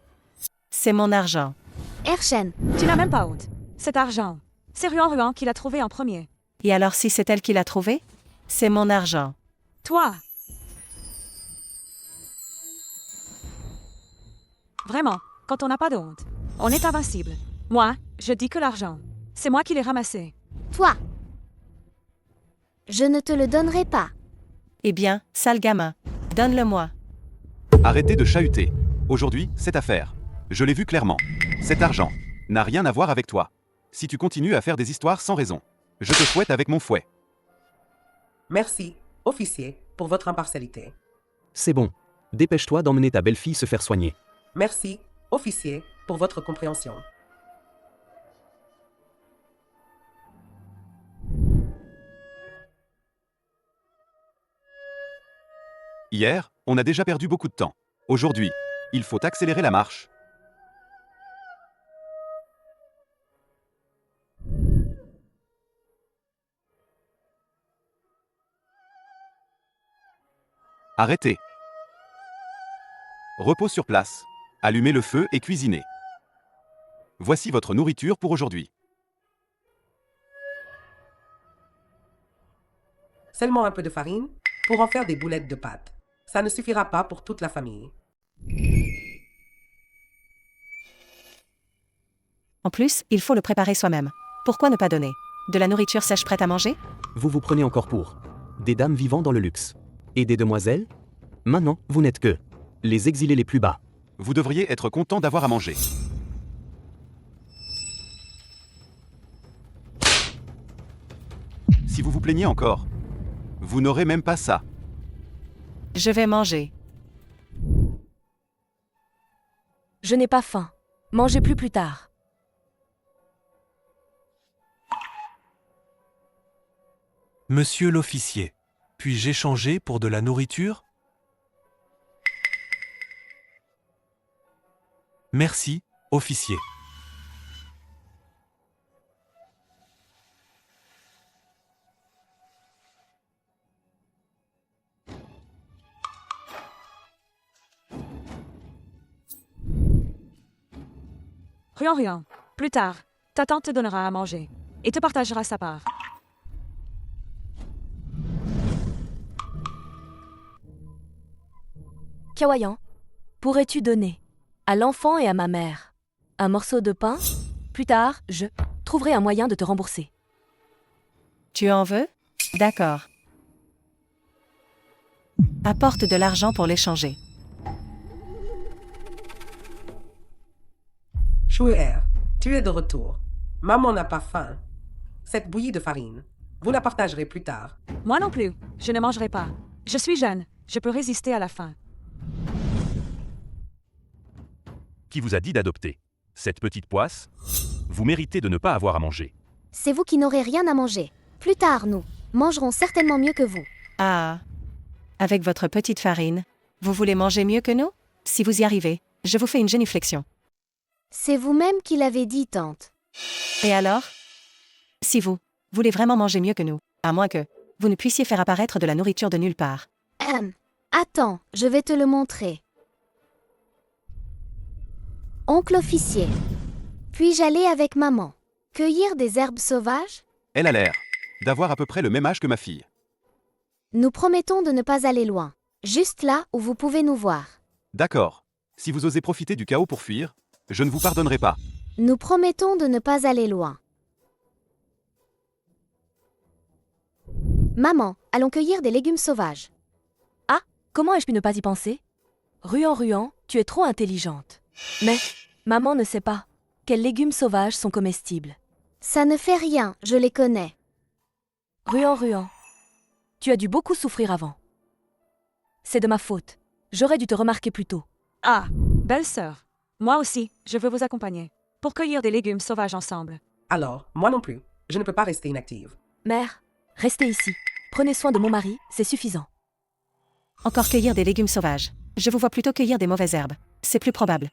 C'est mon argent. Erchen, tu n'as même pas honte. Cet argent, c'est Ruan qui l'a trouvé en premier. Et alors si c'est elle qui l'a trouvé? C'est mon argent. Toi! Vraiment, quand on n'a pas de honte, on est invincible. Moi, je dis que l'argent, c'est moi qui l'ai ramassé. toi. Je ne te le donnerai pas. Eh bien, sale gamin, donne-le-moi. Arrêtez de chahuter. Aujourd'hui, cette affaire. Je l'ai vu clairement. Cet argent n'a rien à voir avec toi. Si tu continues à faire des histoires sans raison, je te fouette avec mon fouet. Merci, officier, pour votre impartialité. C'est bon. Dépêche-toi d'emmener ta belle-fille se faire soigner. Merci, officier, pour votre compréhension. Hier, on a déjà perdu beaucoup de temps. Aujourd'hui, il faut accélérer la marche. Arrêtez. Repos sur place. Allumez le feu et cuisinez. Voici votre nourriture pour aujourd'hui. Seulement un peu de farine pour en faire des boulettes de pâte. Ça ne suffira pas pour toute la famille. En plus, il faut le préparer soi-même. Pourquoi ne pas donner de la nourriture sèche prête à manger? Vous vous prenez encore pour des dames vivant dans le luxe. Et des demoiselles? Maintenant, vous n'êtes que les exilés les plus bas. Vous devriez être content d'avoir à manger. Si vous vous plaignez encore, vous n'aurez même pas ça. Je vais manger. Je n'ai pas faim. Mangez plus tard. Monsieur l'officier, puis-je échanger pour de la nourriture? Merci, officier. Rien. Plus tard, ta tante te donnera à manger et te partagera sa part. Kawayan, pourrais-tu donner à l'enfant et à ma mère un morceau de pain? Plus tard, je trouverai un moyen de te rembourser. Tu en veux? D'accord. Apporte de l'argent pour l'échanger. Chouer, tu es de retour. Maman n'a pas faim. Cette bouillie de farine, vous la partagerez plus tard. Moi non plus, je ne mangerai pas. Je suis jeune, je peux résister à la faim. Qui vous a dit d'adopter cette petite poisse? Vous méritez de ne pas avoir à manger. C'est vous qui n'aurez rien à manger. Plus tard, nous mangerons certainement mieux que vous. Ah. Avec votre petite farine, vous voulez manger mieux que nous? Si vous y arrivez, je vous fais une génuflexion. C'est vous-même qui l'avez dit, tante. Et alors? Si vous voulez vraiment manger mieux que nous, à moins que vous ne puissiez faire apparaître de la nourriture de nulle part. Attends, je vais te le montrer. Oncle officier, puis-je aller avec maman cueillir des herbes sauvages? Elle a l'air d'avoir à peu près le même âge que ma fille. Nous promettons de ne pas aller loin, juste là où vous pouvez nous voir. D'accord. Si vous osez profiter du chaos pour fuir, je ne vous pardonnerai pas. Nous promettons de ne pas aller loin. Maman, allons cueillir des légumes sauvages. Ah, comment ai-je pu ne pas y penser? Ruan, tu es trop intelligente. Mais, maman ne sait pas. Quels légumes sauvages sont comestibles? Ça ne fait rien, je les connais. Ruan, tu as dû beaucoup souffrir avant. C'est de ma faute. J'aurais dû te remarquer plus tôt. Ah, belle-sœur. Moi aussi, je veux vous accompagner pour cueillir des légumes sauvages ensemble. Alors, moi non plus. Je ne peux pas rester inactive. Mère, restez ici. Prenez soin de mon mari, c'est suffisant. Encore cueillir des légumes sauvages. Je vous vois plutôt cueillir des mauvaises herbes. C'est plus probable.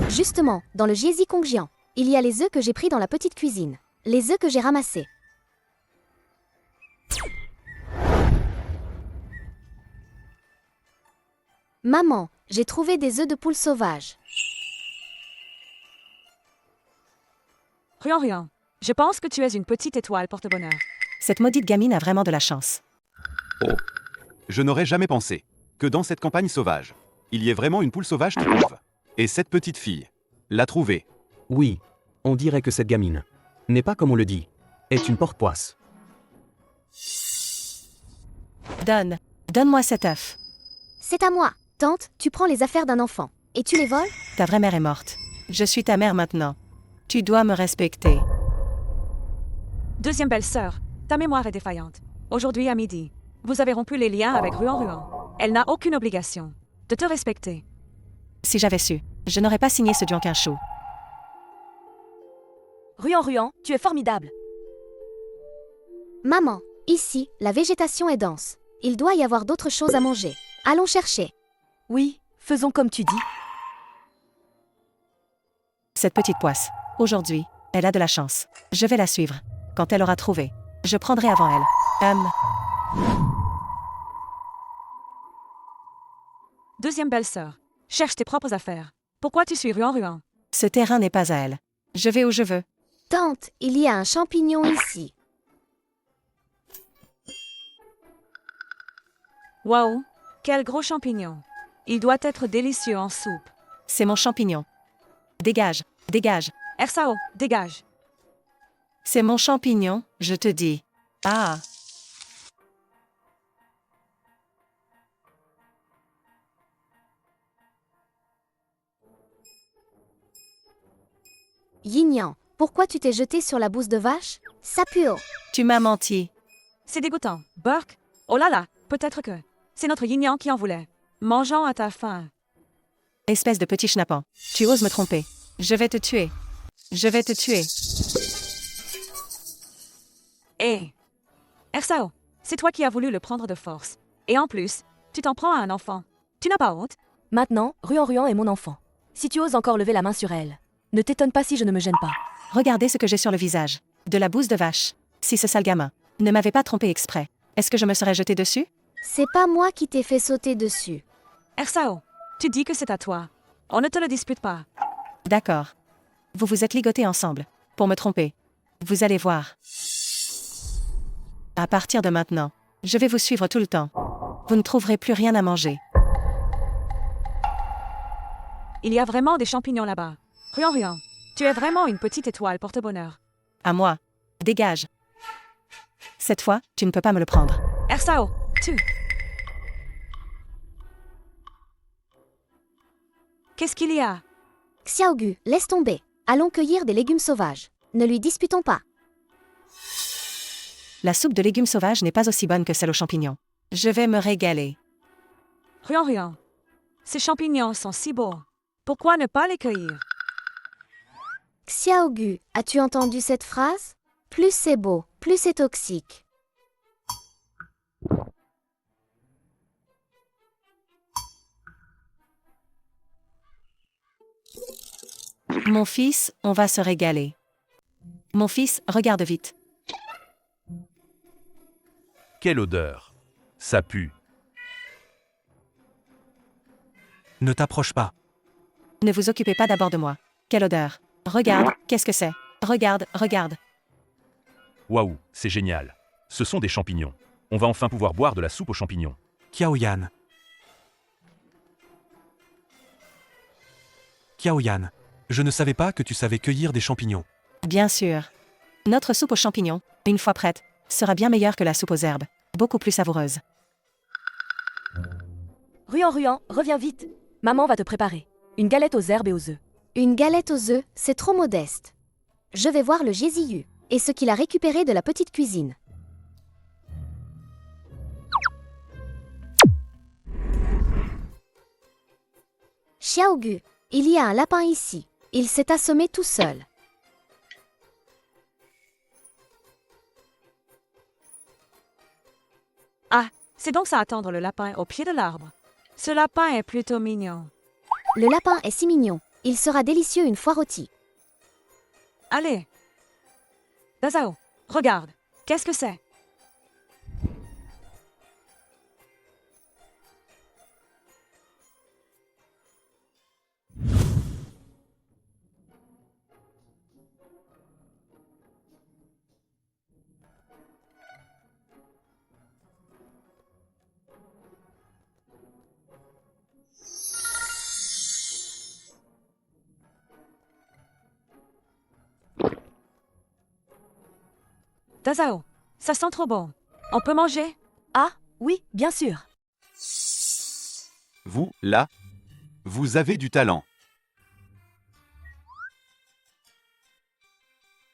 Justement, dans le Jiezi Kongjian, il y a les œufs que j'ai pris dans la petite cuisine. Les œufs que j'ai ramassés. Maman, j'ai trouvé des œufs de poule sauvages. Ruan, je pense que tu es une petite étoile porte-bonheur. Cette maudite gamine a vraiment de la chance. Oh. Je n'aurais jamais pensé que dans cette campagne sauvage, il y ait vraiment une poule sauvage qui couve. Et cette petite fille l'a trouvée. Oui, on dirait que cette gamine n'est pas comme on le dit, est une porte-poisse. Donne-moi cet œuf. C'est à moi. Tante, tu prends les affaires d'un enfant. Et tu les voles? Ta vraie mère est morte. Je suis ta mère maintenant. Tu dois me respecter. Deuxième belle-sœur, ta mémoire est défaillante. Aujourd'hui à midi, vous avez rompu les liens avec Ruan. Elle n'a aucune obligation de te respecter. Si j'avais su, je n'aurais pas signé ce Jianqinshu. Ruan, tu es formidable. Maman, ici, la végétation est dense. Il doit y avoir d'autres choses à manger. Allons chercher. Oui, faisons comme tu dis. Cette petite poisse, aujourd'hui, elle a de la chance. Je vais la suivre. Quand elle aura trouvé, je prendrai avant elle. Deuxième belle-sœur, cherche tes propres affaires. Pourquoi tu suis Ruan? Ce terrain n'est pas à elle. Je vais où je veux. Tante, il y a un champignon ici. Waouh, quel gros champignon. Il doit être délicieux en soupe. C'est mon champignon. Dégage, dégage. Ersao, dégage. C'est mon champignon, je te dis. Ah. Yignan, pourquoi tu t'es jeté sur la bouse de vache? Sapio. Tu m'as menti. C'est dégoûtant. Burke, oh là là, peut-être que c'est notre Yignan qui en voulait. Mangeons à ta faim. Espèce de petit schnappant. Tu oses me tromper. Je vais te tuer. Je vais te tuer. Hé, Ersao, c'est toi qui as voulu le prendre de force. Et en plus, tu t'en prends à un enfant. Tu n'as pas honte? Maintenant, Ruan est mon enfant. Si tu oses encore lever la main sur elle, ne t'étonne pas si je ne me gêne pas. Regardez ce que j'ai sur le visage. De la bouse de vache. Si ce sale gamin ne m'avait pas trompé exprès, est-ce que je me serais jeté dessus? C'est pas moi qui t'ai fait sauter dessus. Ersao, tu dis que c'est à toi. On ne te le dispute pas. D'accord. Vous vous êtes ligotés ensemble. Pour me tromper. Vous allez voir. À partir de maintenant, je vais vous suivre tout le temps. Vous ne trouverez plus rien à manger. Il y a vraiment des champignons là-bas. Ruan, tu es vraiment une petite étoile porte-bonheur. À moi. Dégage. Cette fois, tu ne peux pas me le prendre. Ersao, tu. Qu'est-ce qu'il y a? Xiaogu, laisse tomber. Allons cueillir des légumes sauvages. Ne lui disputons pas. La soupe de légumes sauvages n'est pas aussi bonne que celle aux champignons. Je vais me régaler. Ruan, ces champignons sont si beaux. Pourquoi ne pas les cueillir? Xiaogu, as-tu entendu cette phrase? Plus c'est beau, plus c'est toxique. Mon fils, on va se régaler. Mon fils, regarde vite. Quelle odeur. Ça pue. Ne t'approche pas. Ne vous occupez pas d'abord de moi. Quelle odeur. Regarde, qu'est-ce que c'est? Regarde, regarde. Waouh, c'est génial. Ce sont des champignons. On va enfin pouvoir boire de la soupe aux champignons. Qiaoyan. Qiaoyan, je ne savais pas que tu savais cueillir des champignons. Bien sûr. Notre soupe aux champignons, une fois prête, sera bien meilleure que la soupe aux herbes. Beaucoup plus savoureuse. Ruan, reviens vite. Maman va te préparer. Une galette aux herbes et aux œufs. Une galette aux œufs, c'est trop modeste. Je vais voir le Jésiyu et ce qu'il a récupéré de la petite cuisine. Xiaogu, il y a un lapin ici. Il s'est assommé tout seul. Ah, c'est donc ça attendre le lapin au pied de l'arbre. Ce lapin est plutôt mignon. Le lapin est si mignon. Il sera délicieux une fois rôti. Allez. Dazao, regarde. Qu'est-ce que c'est? Dazao, ça sent trop bon. On peut manger? Ah, oui, bien sûr. Vous, là, vous avez du talent.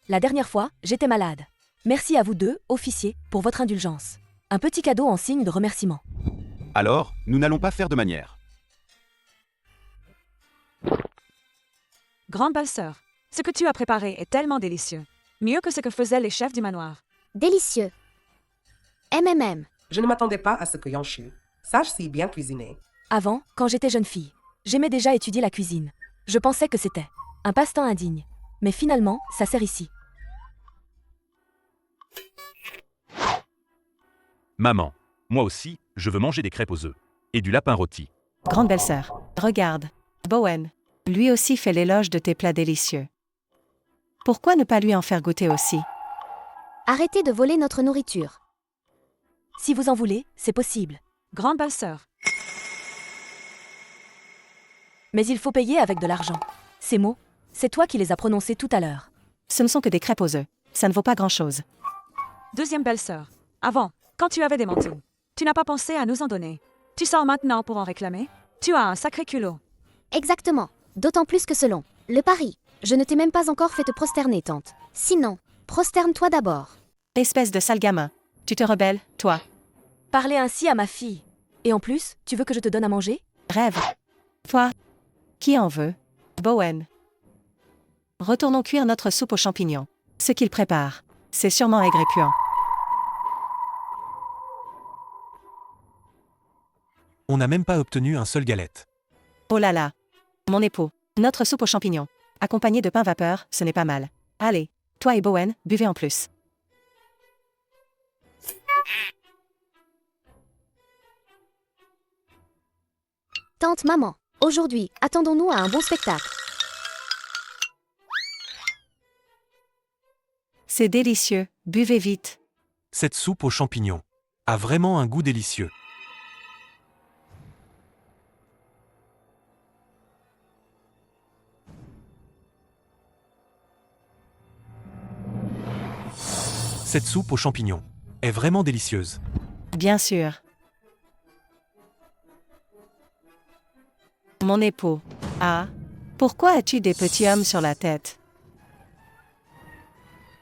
La dernière fois, j'étais malade. Merci à vous deux, officiers, pour votre indulgence. Un petit cadeau en signe de remerciement. Alors, nous n'allons pas faire de manière. Grande belle-sœur, Ce que tu as préparé est tellement délicieux. Mieux que ce que faisaient les chefs du manoir. Délicieux. MMM. Je ne m'attendais pas à ce que Yanshu sache si bien cuisiner. Avant, quand j'étais jeune fille, j'aimais déjà étudier la cuisine. Je pensais que c'était un passe-temps indigne. Mais finalement, ça sert ici. Maman, moi aussi, je veux manger des crêpes aux œufs. Et du lapin rôti. Grande belle-sœur, regarde. Bowen. Lui aussi fait l'éloge de tes plats délicieux. Pourquoi ne pas lui en faire goûter aussi? Arrêtez de voler notre nourriture. Si vous en voulez, c'est possible. Grande belle-sœur. Mais il faut payer avec de l'argent. Ces mots, c'est toi qui les as prononcés tout à l'heure. Ce ne sont que des crêpes aux œufs. Ça ne vaut pas grand-chose. Deuxième belle-sœur. Avant, quand tu avais des mantines, tu n'as pas pensé à nous en donner. Tu sors maintenant pour en réclamer? Tu as un sacré culot. Exactement. D'autant plus que selon le pari, je ne t'ai même pas encore fait te prosterner, tante. Sinon, prosterne-toi d'abord. Espèce de sale gamin. Tu te rebelles, toi. Parler ainsi à ma fille. Et en plus, tu veux que je te donne à manger? Rêve. Toi. Qui en veut? Bowen. Retournons cuire notre soupe aux champignons. Ce qu'il prépare, c'est sûrement aigre et puant. On n'a même pas obtenu un seul galette. Oh là là. Mon époux. Notre soupe aux champignons. Accompagnée de pain vapeur, ce n'est pas mal. Allez, toi et Bowen, buvez en plus. Tante, maman, aujourd'hui, attendons-nous à un bon spectacle. C'est délicieux, buvez vite. Cette soupe aux champignons a vraiment un goût délicieux. Cette soupe aux champignons est vraiment délicieuse. Bien sûr. Mon époux. Ah. Pourquoi as-tu des petits hommes sur la tête?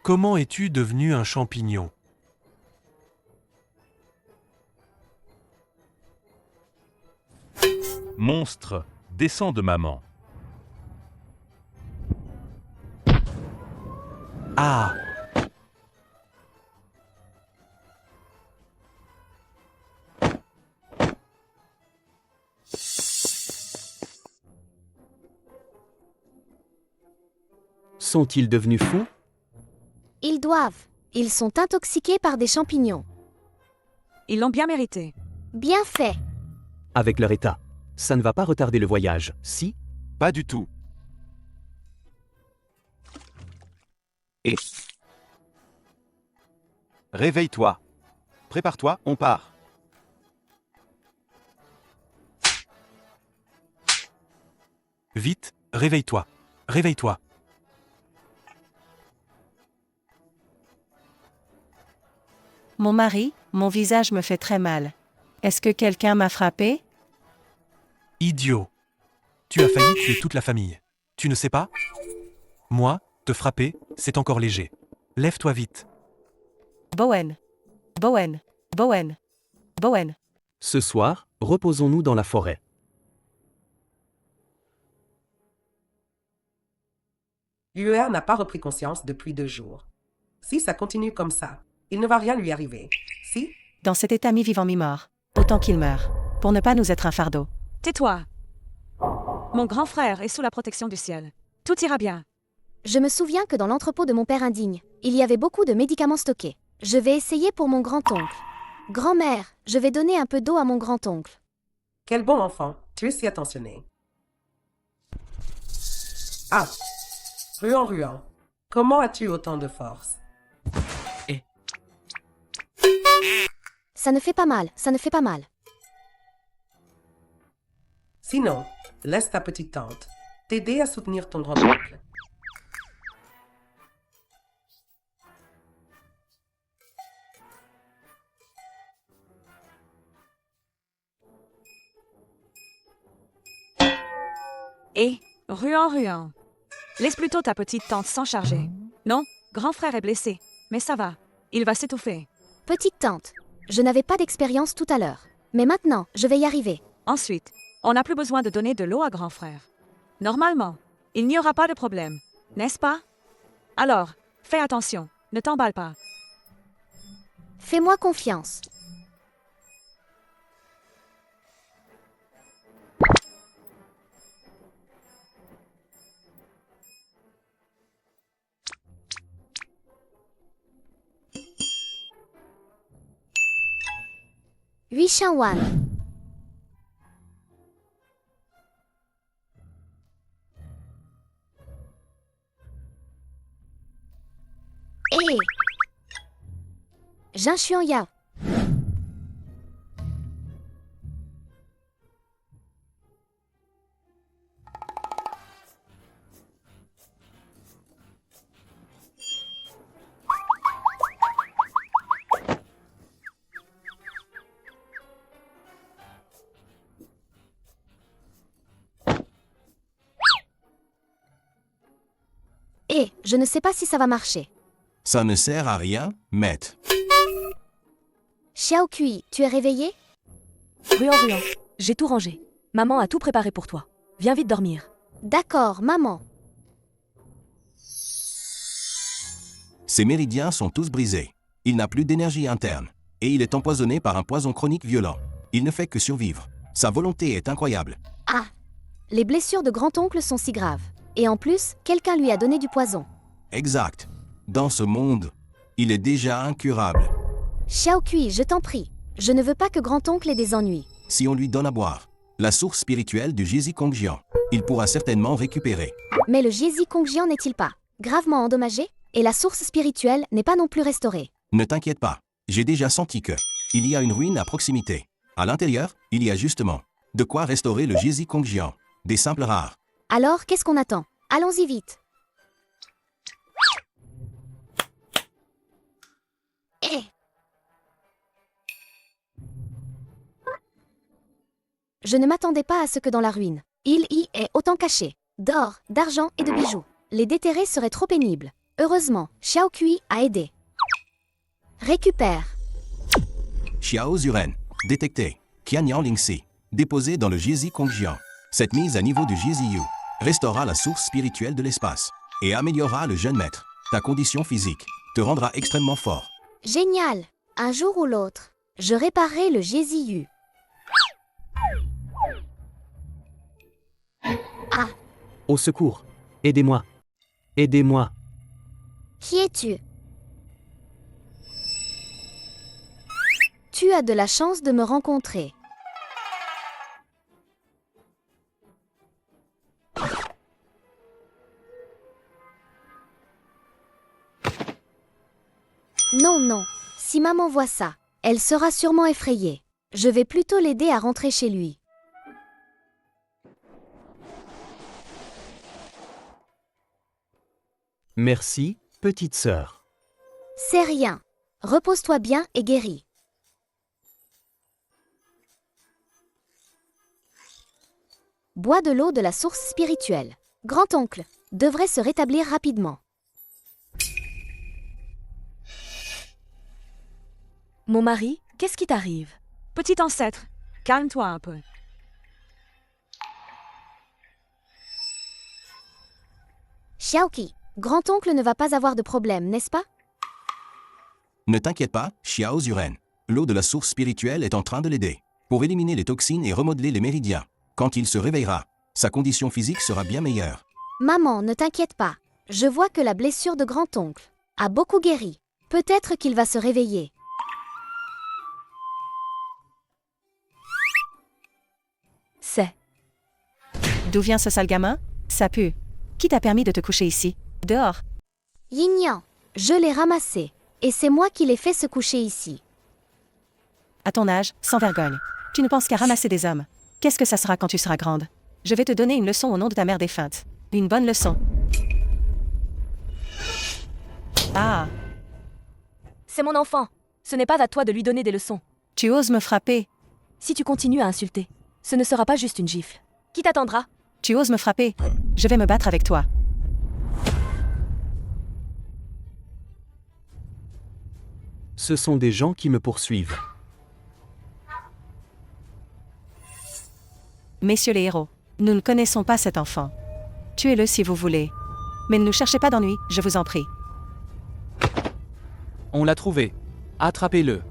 Comment es-tu devenu un champignon? Monstre, descends de maman. Ah! Sont-ils devenus fous? Ils doivent. Ils sont intoxiqués par des champignons. Ils l'ont bien mérité. Bien fait. Avec leur état, ça ne va pas retarder le voyage, si? Pas du tout. Et... Réveille-toi. Prépare-toi, on part. Vite, réveille-toi. Réveille-toi. Mon mari, mon visage me fait très mal. Est-ce que quelqu'un m'a frappé? Idiot. Tu as failli tuer toute la famille. Tu ne sais pas? Moi, te frapper, c'est encore léger. Lève-toi vite. Bowen. Bowen. Bowen. Bowen. Ce soir, reposons-nous dans la forêt. Yuer n'a pas repris conscience depuis 2 jours. Si ça continue comme ça, il ne va rien lui arriver. Si? Dans cet état mi-vivant mi-mort, autant qu'il meure, pour ne pas nous être un fardeau. Tais-toi. Mon grand frère est sous la protection du ciel. Tout ira bien. Je me souviens que dans l'entrepôt de mon père indigne, il y avait beaucoup de médicaments stockés. Je vais essayer pour mon grand-oncle. Grand-mère, je vais donner un peu d'eau à mon grand-oncle. Quel bon enfant, tu es si attentionné. Ah! Ruan Ruan, comment as-tu autant de force? Ça ne fait pas mal, ça ne fait pas mal. Sinon, laisse ta petite tante t'aider à soutenir ton grand-oncle. Et, Ruan Ruan, laisse plutôt ta petite tante s'en charger. Non, grand frère est blessé, mais ça va, il va s'étouffer. Petite tante, je n'avais pas d'expérience tout à l'heure. Mais maintenant, je vais y arriver. Ensuite, on n'a plus besoin de donner de l'eau à grand frère. Normalement, il n'y aura pas de problème. n'est-ce pas? Alors, fais attention, ne t'emballe pas. Fais-moi confiance. Huit Wan. Eh. Jin Ya. Eh, je ne sais pas si ça va marcher. Ça ne sert à rien, maître. Xiao Kui, tu es réveillé? Ruan, j'ai tout rangé. Maman a tout préparé pour toi. Viens vite dormir. D'accord, maman. Ses méridiens sont tous brisés. Il n'a plus d'énergie interne. Et il est empoisonné par un poison chronique violent. Il ne fait que survivre. Sa volonté est incroyable. Ah. Les blessures de grand-oncle sont si graves. Et en plus, quelqu'un lui a donné du poison. Exact. Dans ce monde, il est déjà incurable. Xiao Kui, je t'en prie. Je ne veux pas que grand-oncle ait des ennuis. Si on lui donne à boire la source spirituelle du Jiezi Kongjian, il pourra certainement récupérer. Mais le Jiezi Kongjian n'est-il pas gravement endommagé? Et la source spirituelle n'est pas non plus restaurée. Ne t'inquiète pas. J'ai déjà senti que il y a une ruine à proximité. À l'intérieur, il y a justement de quoi restaurer le Jiezi Kongjian. Des simples rares. Alors, qu'est-ce qu'on attend? Allons-y vite. Eh. Je ne m'attendais pas à ce que dans la ruine, il y ait autant caché d'or, d'argent et de bijoux. Les déterrer serait trop pénible. Heureusement, Xiao Kui a aidé. Récupère. Xiao Zuren. Détecté. Qianyang Lingxi. Déposé dans le Jiezi Kongjian. Cette mise à niveau du Jiezi Yu restaurera la source spirituelle de l'espace et améliorera le jeune maître. Ta condition physique te rendra extrêmement fort. Génial. Un jour ou l'autre, je réparerai le Jiezi Yu. Ah. Au secours. Aidez-moi. Aidez-moi. Qui es-tu? Tu as de la chance de me rencontrer. Non, non. Si maman voit ça, elle sera sûrement effrayée. Je vais plutôt l'aider à rentrer chez lui. Merci, petite sœur. C'est rien. Repose-toi bien et guéris. Bois de l'eau de la source spirituelle. Grand-oncle devrait se rétablir rapidement. Mon mari, qu'est-ce qui t'arrive? Petit ancêtre, calme-toi un peu. Xiaoqi, grand-oncle ne va pas avoir de problème, n'est-ce pas? Ne t'inquiète pas, Xiao Zuren. L'eau de la source spirituelle est en train de l'aider. Pour éliminer les toxines et remodeler les méridiens. Quand il se réveillera, sa condition physique sera bien meilleure. Maman, ne t'inquiète pas. Je vois que la blessure de grand-oncle a beaucoup guéri. Peut-être qu'il va se réveiller. C'est. D'où vient ce sale gamin? Ça pue. Qui t'a permis de te coucher ici? Dehors. Yin-Yang, je l'ai ramassé. Et c'est moi qui l'ai fait se coucher ici. À ton âge, sans vergogne. Tu ne penses qu'à ramasser des hommes. Qu'est-ce que ça sera quand tu seras grande? Je vais te donner une leçon au nom de ta mère défunte. Une bonne leçon. Ah, C'est mon enfant. Ce n'est pas à toi de lui donner des leçons. tu oses me frapper. Si tu continues à insulter, ce ne sera pas juste une gifle. Qui t'attendra? Tu oses me frapper. Je vais me battre avec toi. Ce sont des gens qui me poursuivent. Messieurs les héros, nous ne connaissons pas cet enfant. Tuez-le si vous voulez. Mais ne nous cherchez pas d'ennui, je vous en prie. On l'a trouvé. Attrapez-le.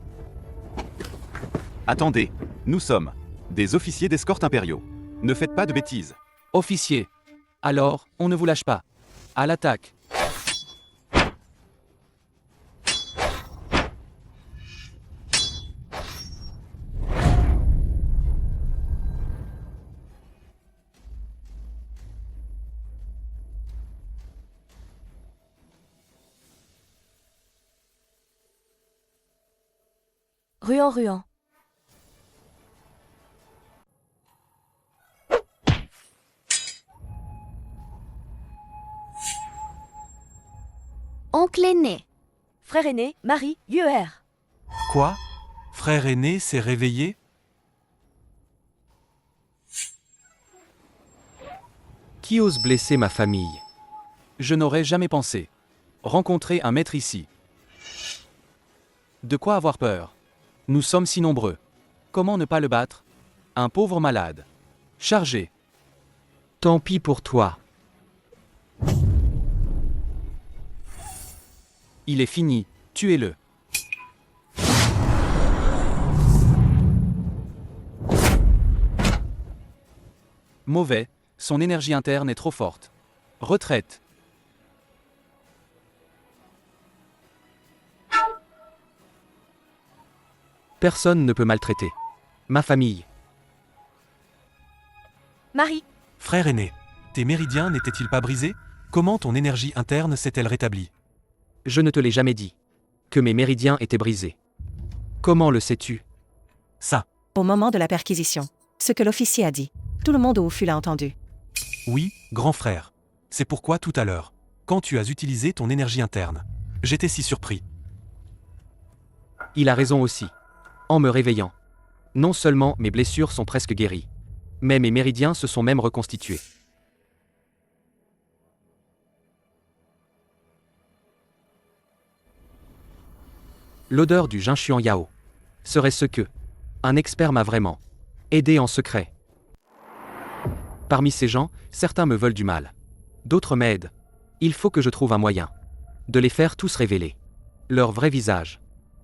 Attendez, nous sommes des officiers d'escorte impériaux. Ne faites pas de bêtises. Officier. Alors, on ne vous lâche pas. À l'attaque. Ruan, Ruan. Oncle aîné. Frère aîné, Marie, UER. Quoi? Frère aîné s'est réveillé? Qui ose blesser ma famille? Je n'aurais jamais pensé. Rencontrer un maître ici. De quoi avoir peur? Nous sommes si nombreux. Comment ne pas le battre? Un pauvre malade. Chargé. Tant pis pour toi. Il est fini, tuez-le. Mauvais, son énergie interne est trop forte. Retraite. Personne ne peut maltraiter. Ma famille. Marie. Frère aîné, tes méridiens n'étaient-ils pas brisés? Comment ton énergie interne s'est-elle rétablie? Je ne te l'ai jamais dit. Que mes méridiens étaient brisés. Comment le sais-tu? Ça. Au moment de la perquisition. Ce que l'officier a dit. Tout le monde au fut l'a entendu. Oui, grand frère. C'est pourquoi tout à l'heure, quand tu as utilisé ton énergie interne, j'étais si surpris. Il a raison aussi. En me réveillant. Non seulement mes blessures sont presque guéries, mais mes méridiens se sont même reconstitués. L'odeur du Jinshuan Yao. Serait ce que un expert m'a vraiment aidé en secret. Parmi ces gens, certains me veulent du mal. D'autres m'aident. Il faut que je trouve un moyen de les faire tous révéler leur vrai visage.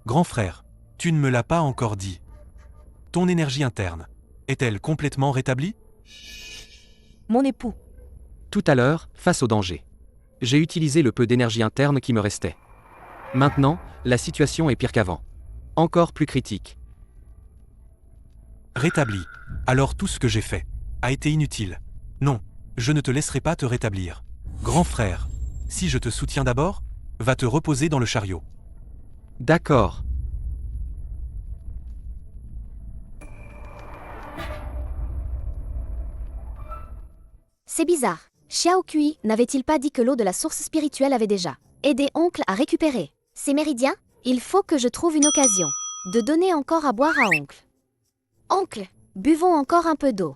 Grand frère, tu ne me l'as pas encore dit. Ton énergie interne est-elle complètement rétablie? Mon époux. Tout à l'heure, face au danger, j'ai utilisé le peu d'énergie interne qui me restait. Maintenant, la situation est pire qu'avant. Encore plus critique. Rétabli. Alors tout ce que j'ai fait a été inutile. Non, je ne te laisserai pas te rétablir. Grand frère, si je te soutiens d'abord, va te reposer dans le chariot. D'accord. C'est bizarre. Xiao Kui n'avait-il pas dit que l'eau de la source spirituelle avait déjà aidé oncle à récupérer ses méridiens? Il faut que je trouve une occasion de donner encore à boire à oncle. Oncle, buvons encore un peu d'eau.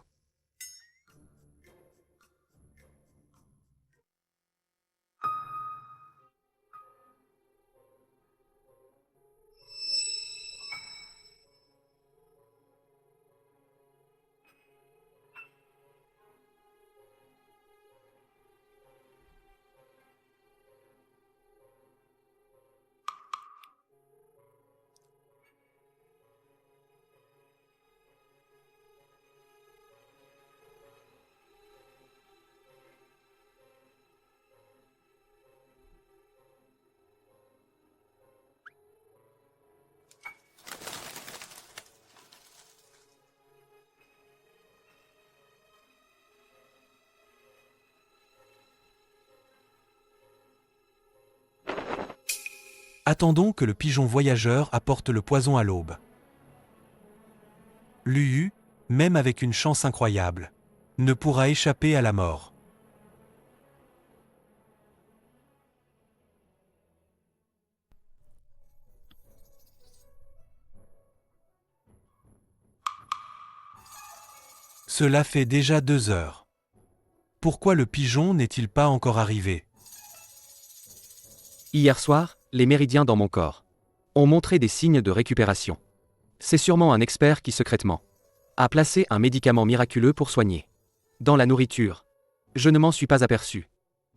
Attendons que le pigeon voyageur apporte le poison à l'aube. Luyu, même avec une chance incroyable, ne pourra échapper à la mort. Cela fait déjà 2 heures. Pourquoi le pigeon n'est-il pas encore arrivé? Hier soir, les méridiens dans mon corps ont montré des signes de récupération. C'est sûrement un expert qui secrètement a placé un médicament miraculeux pour soigner. Dans la nourriture, je ne m'en suis pas aperçu.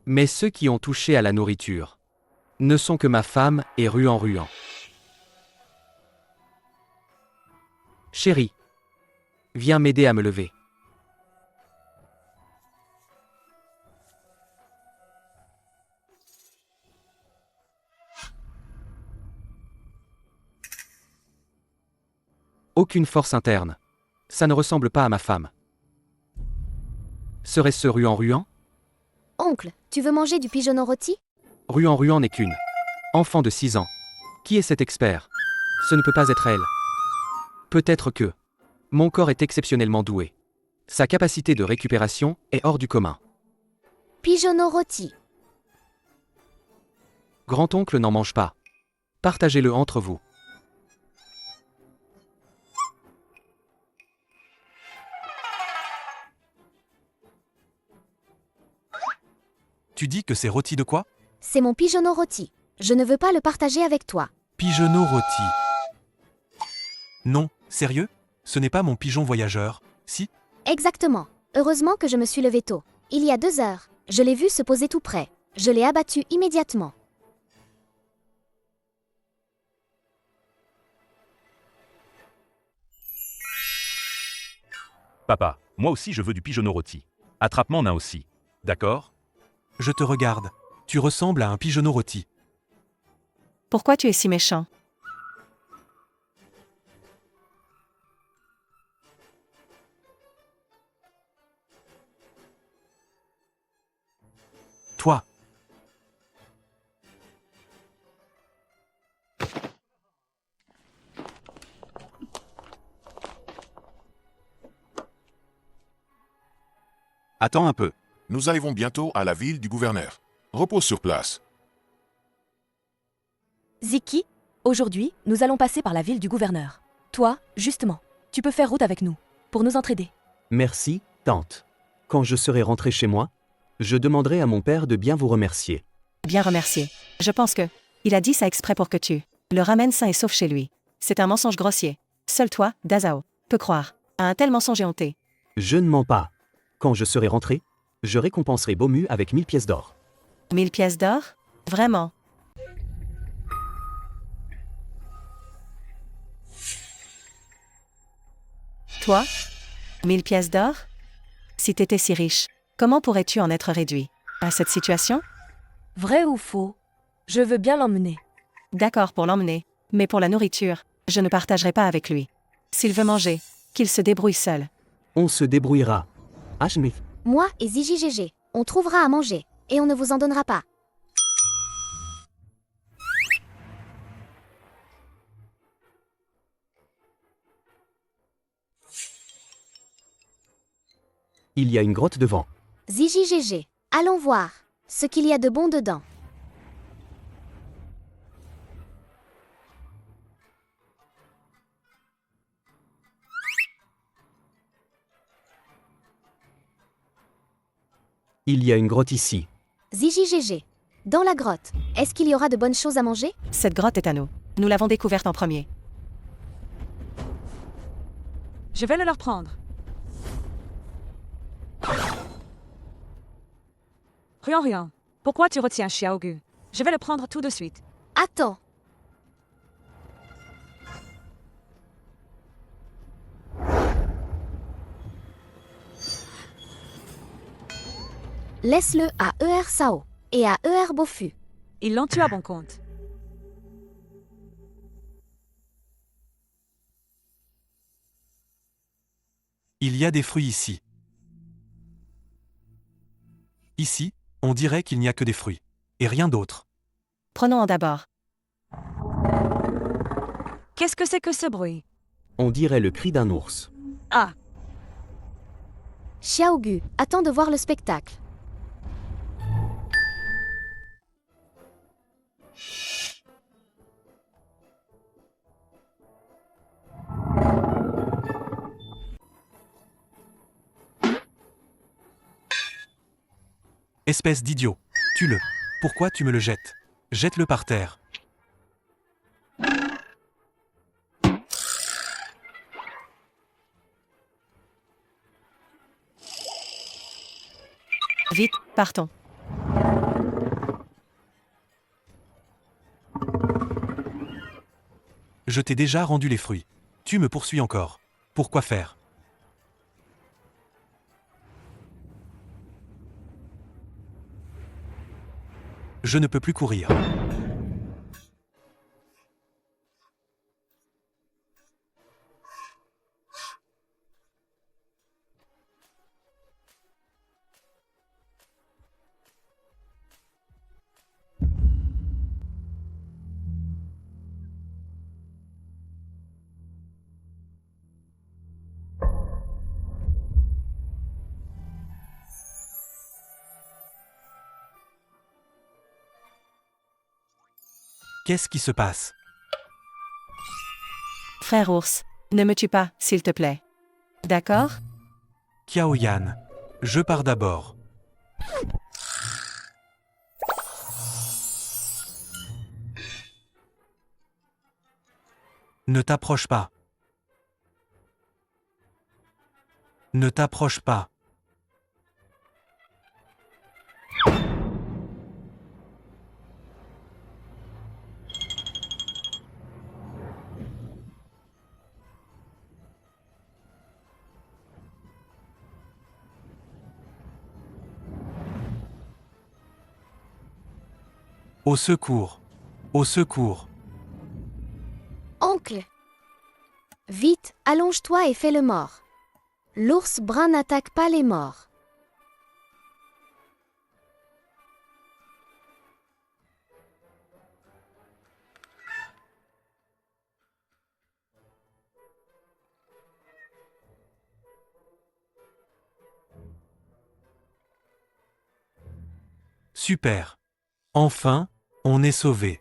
Mais ceux qui ont touché à la nourriture ne sont que ma femme et Ruan. Chérie, viens m'aider à me lever. Aucune force interne. Ça ne ressemble pas à ma femme. Serait-ce Ruan? Oncle, tu veux manger du pigeonneau rôti? Ruan n'est qu'une enfant de 6 ans. Qui est cet expert? Ce ne peut pas être elle. Peut-être que mon corps est exceptionnellement doué. Sa capacité de récupération est hors du commun. Pigeonneau rôti. Grand-oncle n'en mange pas. Partagez-le entre vous. Tu dis que c'est rôti de quoi? C'est mon pigeonneau rôti. Je ne veux pas le partager avec toi. Pigeonneau rôti. Non, sérieux? Ce n'est pas mon pigeon voyageur, si? Exactement. Heureusement que je me suis levé tôt. Il y a 2 heures. Je l'ai vu se poser tout près. Je l'ai abattu immédiatement. Papa, moi aussi je veux du pigeonneau rôti. Attrape-m'en un aussi. D'accord? Je te regarde. Tu ressembles à un pigeonneau rôti. Pourquoi tu es si méchant? Toi. Attends un peu. Nous arrivons bientôt à la ville du gouverneur. Repose sur place. Ziki, aujourd'hui, nous allons passer par la ville du gouverneur. Toi, justement, tu peux faire route avec nous, pour nous entraider. Merci, tante. Quand je serai rentré chez moi, je demanderai à mon père de bien vous remercier. Bien remercié. Je pense que il a dit ça exprès pour que tu le ramènes sain et sauf chez lui. C'est un mensonge grossier. Seul toi, Dazao, peux croire à un tel mensonge éhonté. Je ne mens pas. Quand je serai rentré, je récompenserai Bomu avec 1000 pièces d'or. 1000 pièces d'or? Vraiment? Toi? 1000 pièces d'or? Si t'étais si riche, comment pourrais-tu en être réduit à cette situation? Vrai ou faux? Je veux bien l'emmener. D'accord pour l'emmener, mais pour la nourriture, je ne partagerai pas avec lui. S'il veut manger, qu'il se débrouille seul. On se débrouillera. Ashmith. Moi et ZJGG, on trouvera à manger. Et on ne vous en donnera pas. Il y a une grotte devant. ZJGG, allons voir ce qu'il y a de bon dedans. Il y a une grotte ici. ZJGG, dans la grotte, est-ce qu'il y aura de bonnes choses à manger? Cette grotte est à nous. Nous l'avons découverte en premier. Je vais le leur prendre. Ruan, pourquoi tu retiens Xiaogu? Je vais le prendre tout de suite. Attends. Laisse-le à ER Sao et à ER Bofu. Ils l'ont tué à bon compte. Il y a des fruits ici. Ici, on dirait qu'il n'y a que des fruits. Et rien d'autre. Prenons-en d'abord. Qu'est-ce que c'est que ce bruit? On dirait le cri d'un ours. Ah, Xiaogu, attends de voir le spectacle. Espèce d'idiot. Tue-le. Pourquoi tu me le jettes? Jette-le par terre. Vite, partons. Je t'ai déjà rendu les fruits. Tu me poursuis encore. Pourquoi faire? Je ne peux plus courir. Qu'est-ce qui se passe? Frère ours, ne me tue pas, s'il te plaît. D'accord? Qiaoyan, je pars d'abord. Ne t'approche pas. Ne t'approche pas. Au secours! Au secours! Oncle. Vite, allonge-toi et fais le mort. L'ours brun n'attaque pas les morts. Super! Enfin, on est sauvé.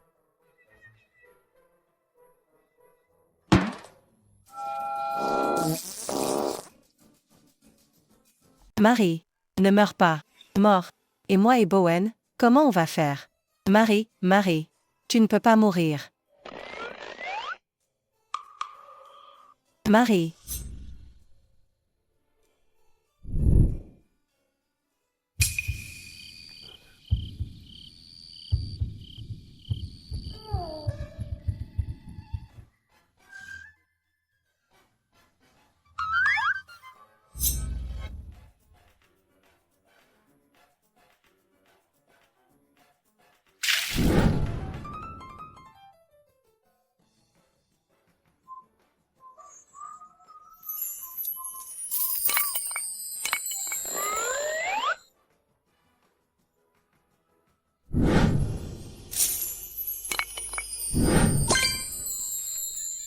Marie, ne meurs pas. Mort. Et moi et Bowen, comment on va faire? Marie, Marie, tu ne peux pas mourir. Marie.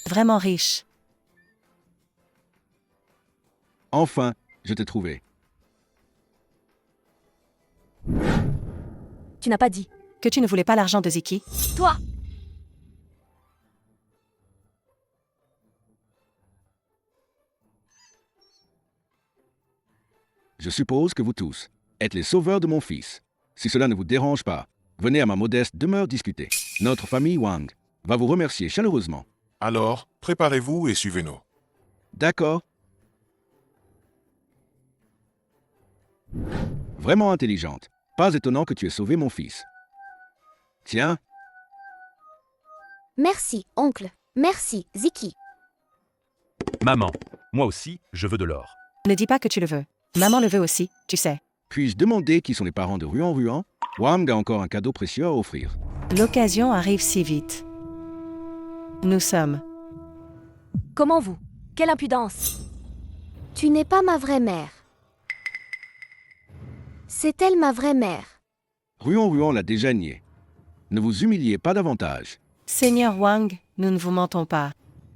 Vraiment riche. Enfin, je t'ai trouvé. Tu n'as pas dit. Que tu ne voulais pas l'argent de Ziki? Toi! Je suppose que vous tous êtes les sauveurs de mon fils. Si cela ne vous dérange pas, venez à ma modeste demeure discuter. Notre famille Wang va vous remercier chaleureusement. Alors, préparez-vous et suivez-nous. D'accord. Vraiment intelligente. Pas étonnant que tu aies sauvé mon fils. Tiens, Merci, oncle. Merci, Ziki. Maman, moi aussi, je veux de l'or. Ne dis pas que tu le veux. Maman le veut aussi, tu sais. puis-je demander qui sont les parents de Ruan Ruan? Wang a encore un cadeau précieux à offrir. L'occasion arrive si vite. Nous sommes. Comment vous? Quelle impudence! Tu n'es pas ma vraie mère. C'est elle ma vraie mère. Ruan Ruan l'a déjà nié. Ne vous humiliez pas davantage. Seigneur Wang, nous ne vous mentons pas.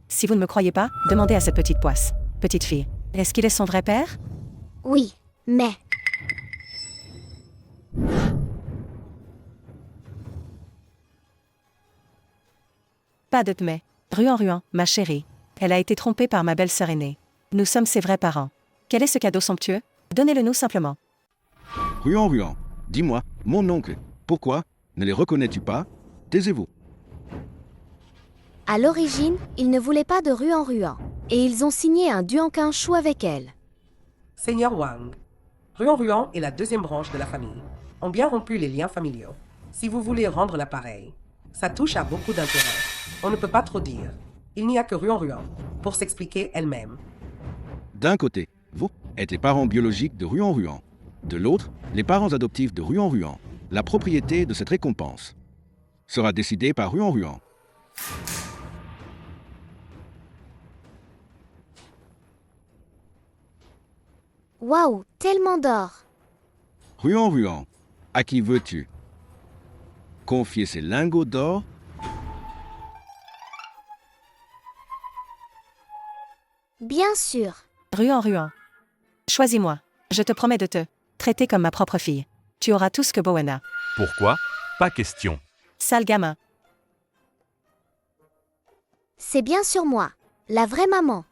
Si vous ne me croyez pas, demandez à cette petite poisse. Petite fille. Est-ce qu'il est son vrai père? Oui, mais... Pas de mais. Ruan Ruan, ma chérie. Elle a été trompée par ma belle-sœur aînée. Nous sommes ses vrais parents. Quel est ce cadeau somptueux? Donnez-le nous simplement. Ruan Ruan, dis-moi, mon oncle, pourquoi ne les reconnais-tu pas? Taisez-vous. À l'origine, ils ne voulaient pas de Ruan Ruan. Et ils ont signé un Duanquin chou avec elle. Seigneur Wang, Ruan Ruan et la deuxième branche de la famille ont bien rompu les liens familiaux. Si vous voulez rendre l'appareil, ça touche à beaucoup d'intérêts. On ne peut pas trop dire. Il n'y a que Ruan pour s'expliquer elle-même. D'un côté, vous êtes les parents biologiques de Ruan. De l'autre, les parents adoptifs de Ruan. La propriété de cette récompense sera décidée par Ruan. Waouh, tellement d'or. Ruan, à qui veux-tu confier ces lingots d'or? Bien sûr. Ruan. Choisis-moi. Je te promets de te traiter comme ma propre fille. Tu auras tout ce que Bowen a. Pourquoi? Pas question. Sale gamin. C'est bien sur moi. La vraie maman.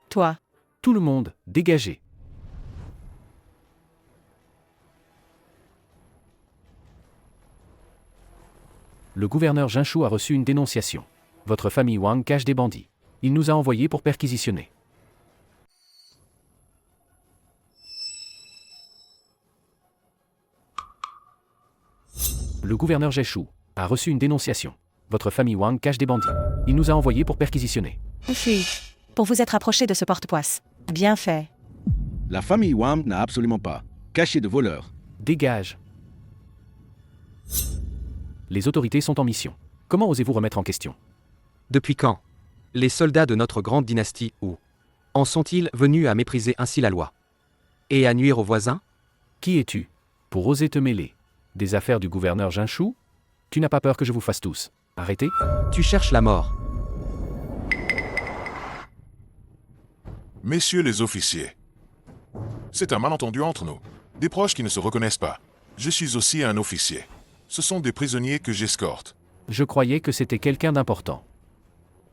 Toi. Tout le monde, dégagez. Le gouverneur Jinchou a reçu une dénonciation. Votre famille Wang cache des bandits. Il nous a envoyés pour perquisitionner. Le gouverneur Jinchou a reçu une dénonciation. Votre famille Wang cache des bandits. Il nous a envoyés pour perquisitionner. Fui. Pour vous être approché de ce porte-poisse. Bien fait. La famille Wang n'a absolument pas caché de voleurs. Dégage. Les autorités sont en mission. Comment osez-vous remettre en question? Depuis quand les soldats de notre grande dynastie où en sont-ils venus à mépriser ainsi la loi et à nuire aux voisins? Qui es-tu pour oser te mêler des affaires du gouverneur Jinchou? Tu n'as pas peur que je vous fasse tous arrêter? Tu cherches la mort. Messieurs les officiers, c'est un malentendu entre nous. Des proches qui ne se reconnaissent pas. Je suis aussi un officier. Ce sont des prisonniers que j'escorte. Je croyais que c'était quelqu'un d'important.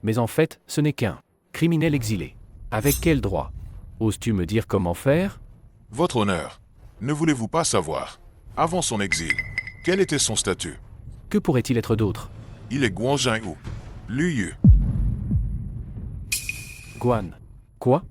Mais en fait, ce n'est qu'un criminel exilé. Avec quel droit? Oses-tu me dire comment faire? Votre honneur, ne voulez-vous pas savoir, avant son exil, quel était son statut? Que pourrait-il être d'autre? Il est Guan Zhenghu, Liu Yu. Guan. Quoi?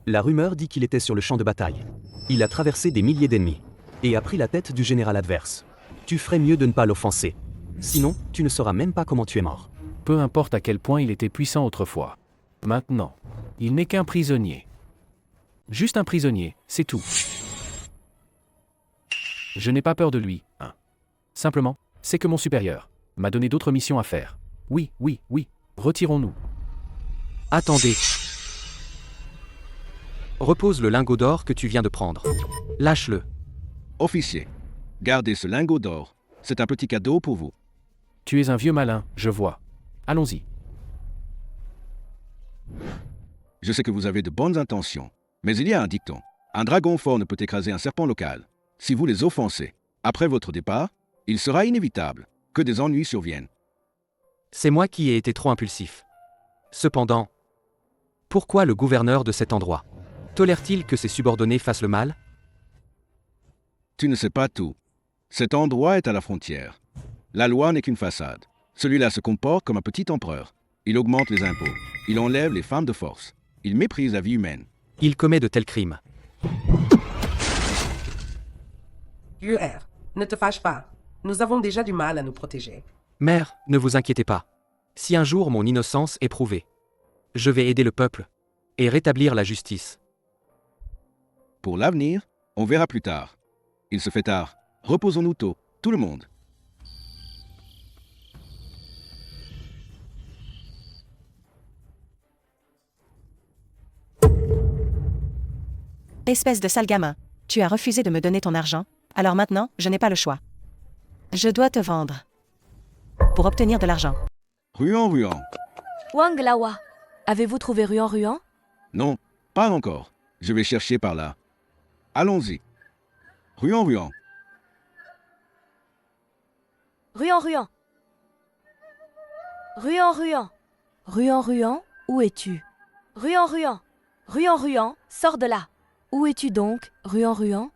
La rumeur dit qu'il était sur le champ de bataille. Il a traversé des milliers d'ennemis et a pris la tête du général adverse. Tu ferais mieux de ne pas l'offenser. Sinon, tu ne sauras même pas comment tu es mort. Peu importe à quel point il était puissant autrefois. Maintenant, il n'est qu'un prisonnier. Juste un prisonnier, c'est tout. Je n'ai pas peur de lui, hein. Simplement, c'est que mon supérieur m'a donné d'autres missions à faire. Oui, retirons-nous. Attendez. Repose le lingot d'or que tu viens de prendre. Lâche-le. Officier, gardez ce lingot d'or. C'est un petit cadeau pour vous. Tu es un vieux malin, je vois. Allons-y. Je sais que vous avez de bonnes intentions, mais il y a un dicton. Un dragon fort ne peut écraser un serpent local. Si vous les offensez, après votre départ, il sera inévitable que des ennuis surviennent. C'est moi qui ai été trop impulsif. Cependant, pourquoi le gouverneur de cet endroit tolère-t-il que ses subordonnés fassent le mal? Tu ne sais pas tout. Cet endroit est à la frontière. La loi n'est qu'une façade. Celui-là se comporte comme un petit empereur. Il augmente les impôts. Il enlève les femmes de force. Il méprise la vie humaine. Il commet de tels crimes. UR, ne te fâche pas. Nous avons déjà du mal à nous protéger. Mère, ne vous inquiétez pas. Si un jour mon innocence est prouvée, je vais aider le peuple et rétablir la justice. Pour l'avenir, on verra plus tard. Il se fait tard. Reposons-nous tôt, tout le monde. Espèce de sale gamin. Tu as refusé de me donner ton argent, alors maintenant, je n'ai pas le choix. Je dois te vendre. Pour obtenir de l'argent. Ruan. Wang Lawa. Avez-vous trouvé Ruan? Non, pas encore. Je vais chercher par là. Allons-y. Ruan. Ruan. Ruan, où es-tu? Ruan, sors de là. Où es-tu donc, Ruan?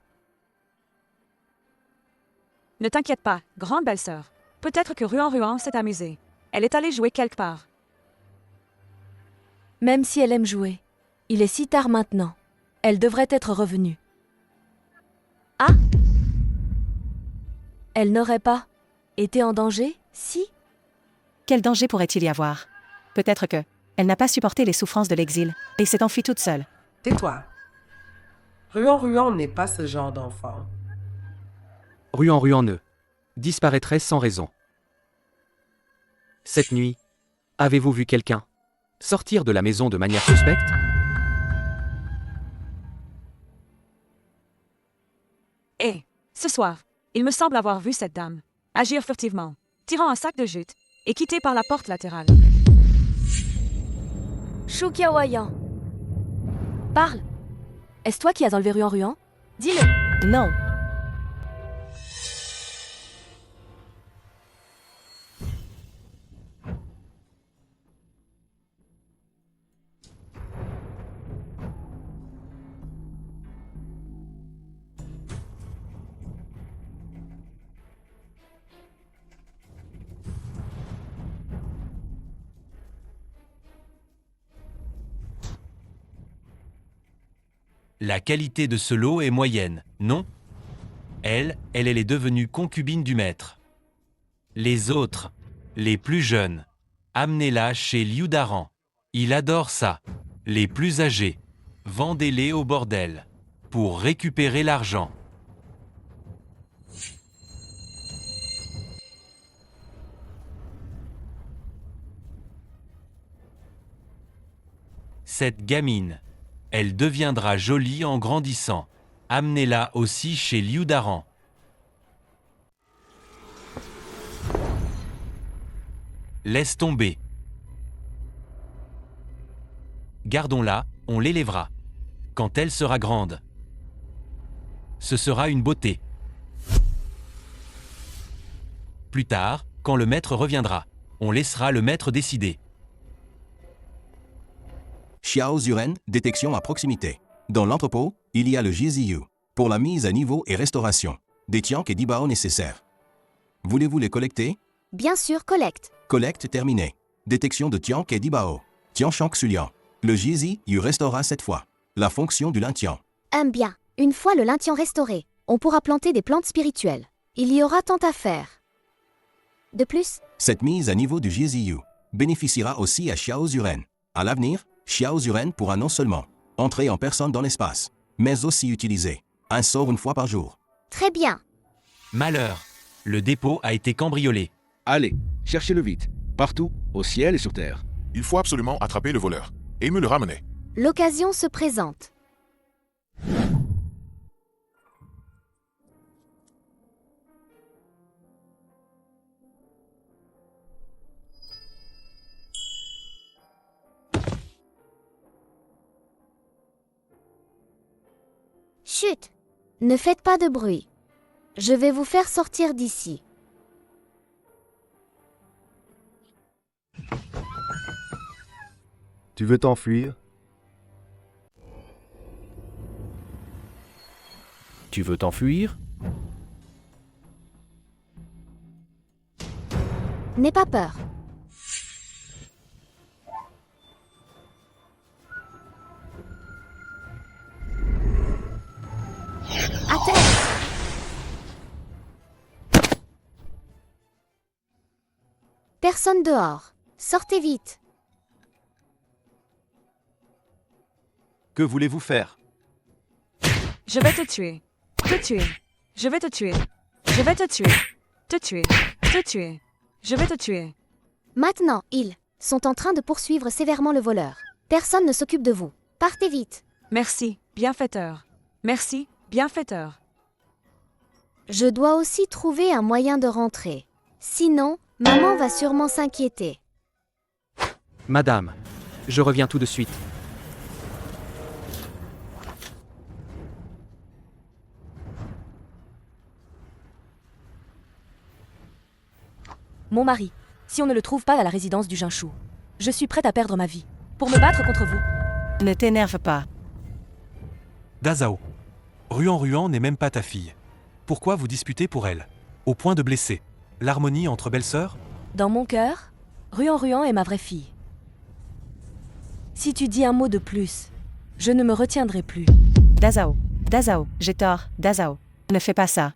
Ne t'inquiète pas, grande belle-sœur. Peut-être que Ruan s'est amusée. Elle est allée jouer quelque part. Même si elle aime jouer, il est si tard maintenant. Elle devrait être revenue. Ah! Elle n'aurait pas été en danger, si? Quel danger pourrait-il y avoir? Peut-être que elle n'a pas supporté les souffrances de l'exil et s'est enfuie toute seule. Tais-toi. Ruan n'est pas ce genre d'enfant. Ruan ne disparaîtrait sans raison. Cette nuit, avez-vous vu quelqu'un sortir de la maison de manière suspecte? Et, ce soir, il me semble avoir vu cette dame agir furtivement, tirant un sac de jute et quitter par la porte latérale. Shukiawayan. Parle. Est-ce toi qui as enlevé Ruan? Dis-le. Non. La qualité de ce lot est moyenne, non? Elle est devenue concubine du maître. Les autres, les plus jeunes, amenez-la chez Liudaran. Il adore ça. Les plus âgés, vendez-les au bordel pour récupérer l'argent. Cette gamine, elle deviendra jolie en grandissant. Amenez-la aussi chez Liudaran. Laisse tomber. Gardons-la, on l'élèvera. Quand elle sera grande, ce sera une beauté. Plus tard, quand le maître reviendra, on laissera le maître décider. Xiao Zuren, détection à proximité. Dans l'entrepôt, il y a le GZU. Pour la mise à niveau et restauration. Des tianks et d'ibao nécessaires. Voulez-vous les collecter? Bien sûr, collecte. Collecte terminée. Détection de tiank et d'ibao. Tianshank Sulian. Le GZU restaura cette fois la fonction du lintian. Bien. Une fois le lintian restauré, on pourra planter des plantes spirituelles. Il y aura tant à faire. De plus, Cette mise à niveau du GZU bénéficiera aussi à Xiao Zuren. À l'avenir, Xiao Zuren pourra non seulement entrer en personne dans l'espace, mais aussi utiliser un sort une fois par jour. très bien. Malheur, le dépôt a été cambriolé. Allez, cherchez-le vite. Partout, au ciel et sur terre. Il faut absolument attraper le voleur et me le ramener. L'occasion se présente. Chut! Ne faites pas de bruit. Je vais vous faire sortir d'ici. Tu veux t'enfuir? Tu veux t'enfuir? N'aie pas peur. À terre! Personne dehors. Sortez vite. Que voulez-vous faire? Je vais te tuer. Te tuer. Je vais te tuer. Je vais te tuer. Te tuer. Te tuer. Je vais te tuer. Maintenant, ils sont en train de poursuivre sévèrement le voleur. Personne ne s'occupe de vous. Partez vite. Merci, bienfaiteur. Merci, bienfaiteur. Je dois aussi trouver un moyen de rentrer. Sinon, maman va sûrement s'inquiéter. Madame, je reviens tout de suite. Mon mari, si on ne le trouve pas à la résidence du Jinshu, je suis prête à perdre ma vie pour me battre contre vous. Ne t'énerve pas. Dazao, Ruan n'est même pas ta fille. Pourquoi vous disputez pour elle? Au point de blesser l'harmonie entre belles-sœurs? Dans mon cœur, Ruan est ma vraie fille. Si tu dis un mot de plus, je ne me retiendrai plus. Dazao, j'ai tort, Dazao. Ne fais pas ça.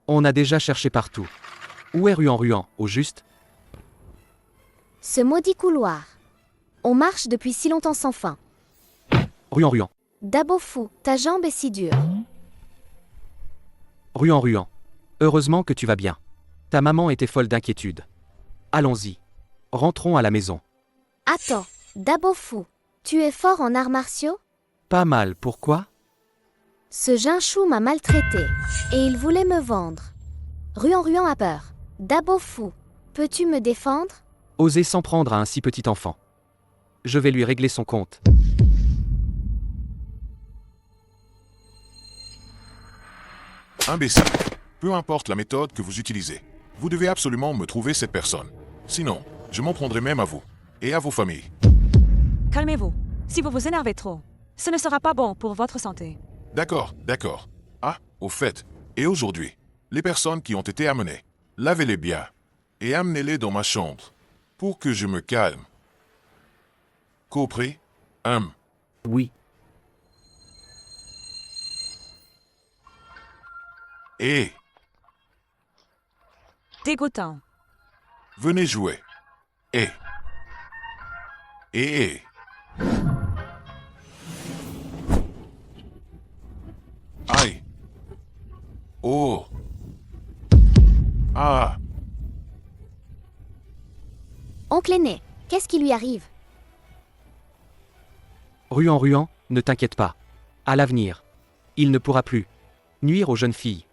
On a déjà cherché partout. Où est Ruan, au juste? Ce maudit couloir. On marche depuis si longtemps sans fin. Ruan. Dabo fou, ta jambe est si dure. Ruan. Heureusement que tu vas bien. Ta maman était folle d'inquiétude. Allons-y. Rentrons à la maison. Attends, Dabo fou, tu es fort en arts martiaux? Pas mal, pourquoi? Ce Jinchou m'a maltraité, et il voulait me vendre. Ruan a peur. Dabo fou, peux-tu me défendre? Oser s'en prendre à un si petit enfant. Je vais lui régler son compte. Imbécile. Peu importe la méthode que vous utilisez, vous devez absolument me trouver cette personne. Sinon, je m'en prendrai même à vous et à vos familles. Calmez-vous. Si vous vous énervez trop, ce ne sera pas bon pour votre santé. D'accord. Ah, au fait, et aujourd'hui, les personnes qui ont été amenées, lavez-les bien et amenez-les dans ma chambre pour que je me calme. Compris? Oui. Et Dégoûtant. venez jouer. Et. Aïe. Oh. Ah. Oncle aîné, qu'est-ce qui lui arrive? Ruan, ne t'inquiète pas. À l'avenir, il ne pourra plus nuire aux jeunes filles.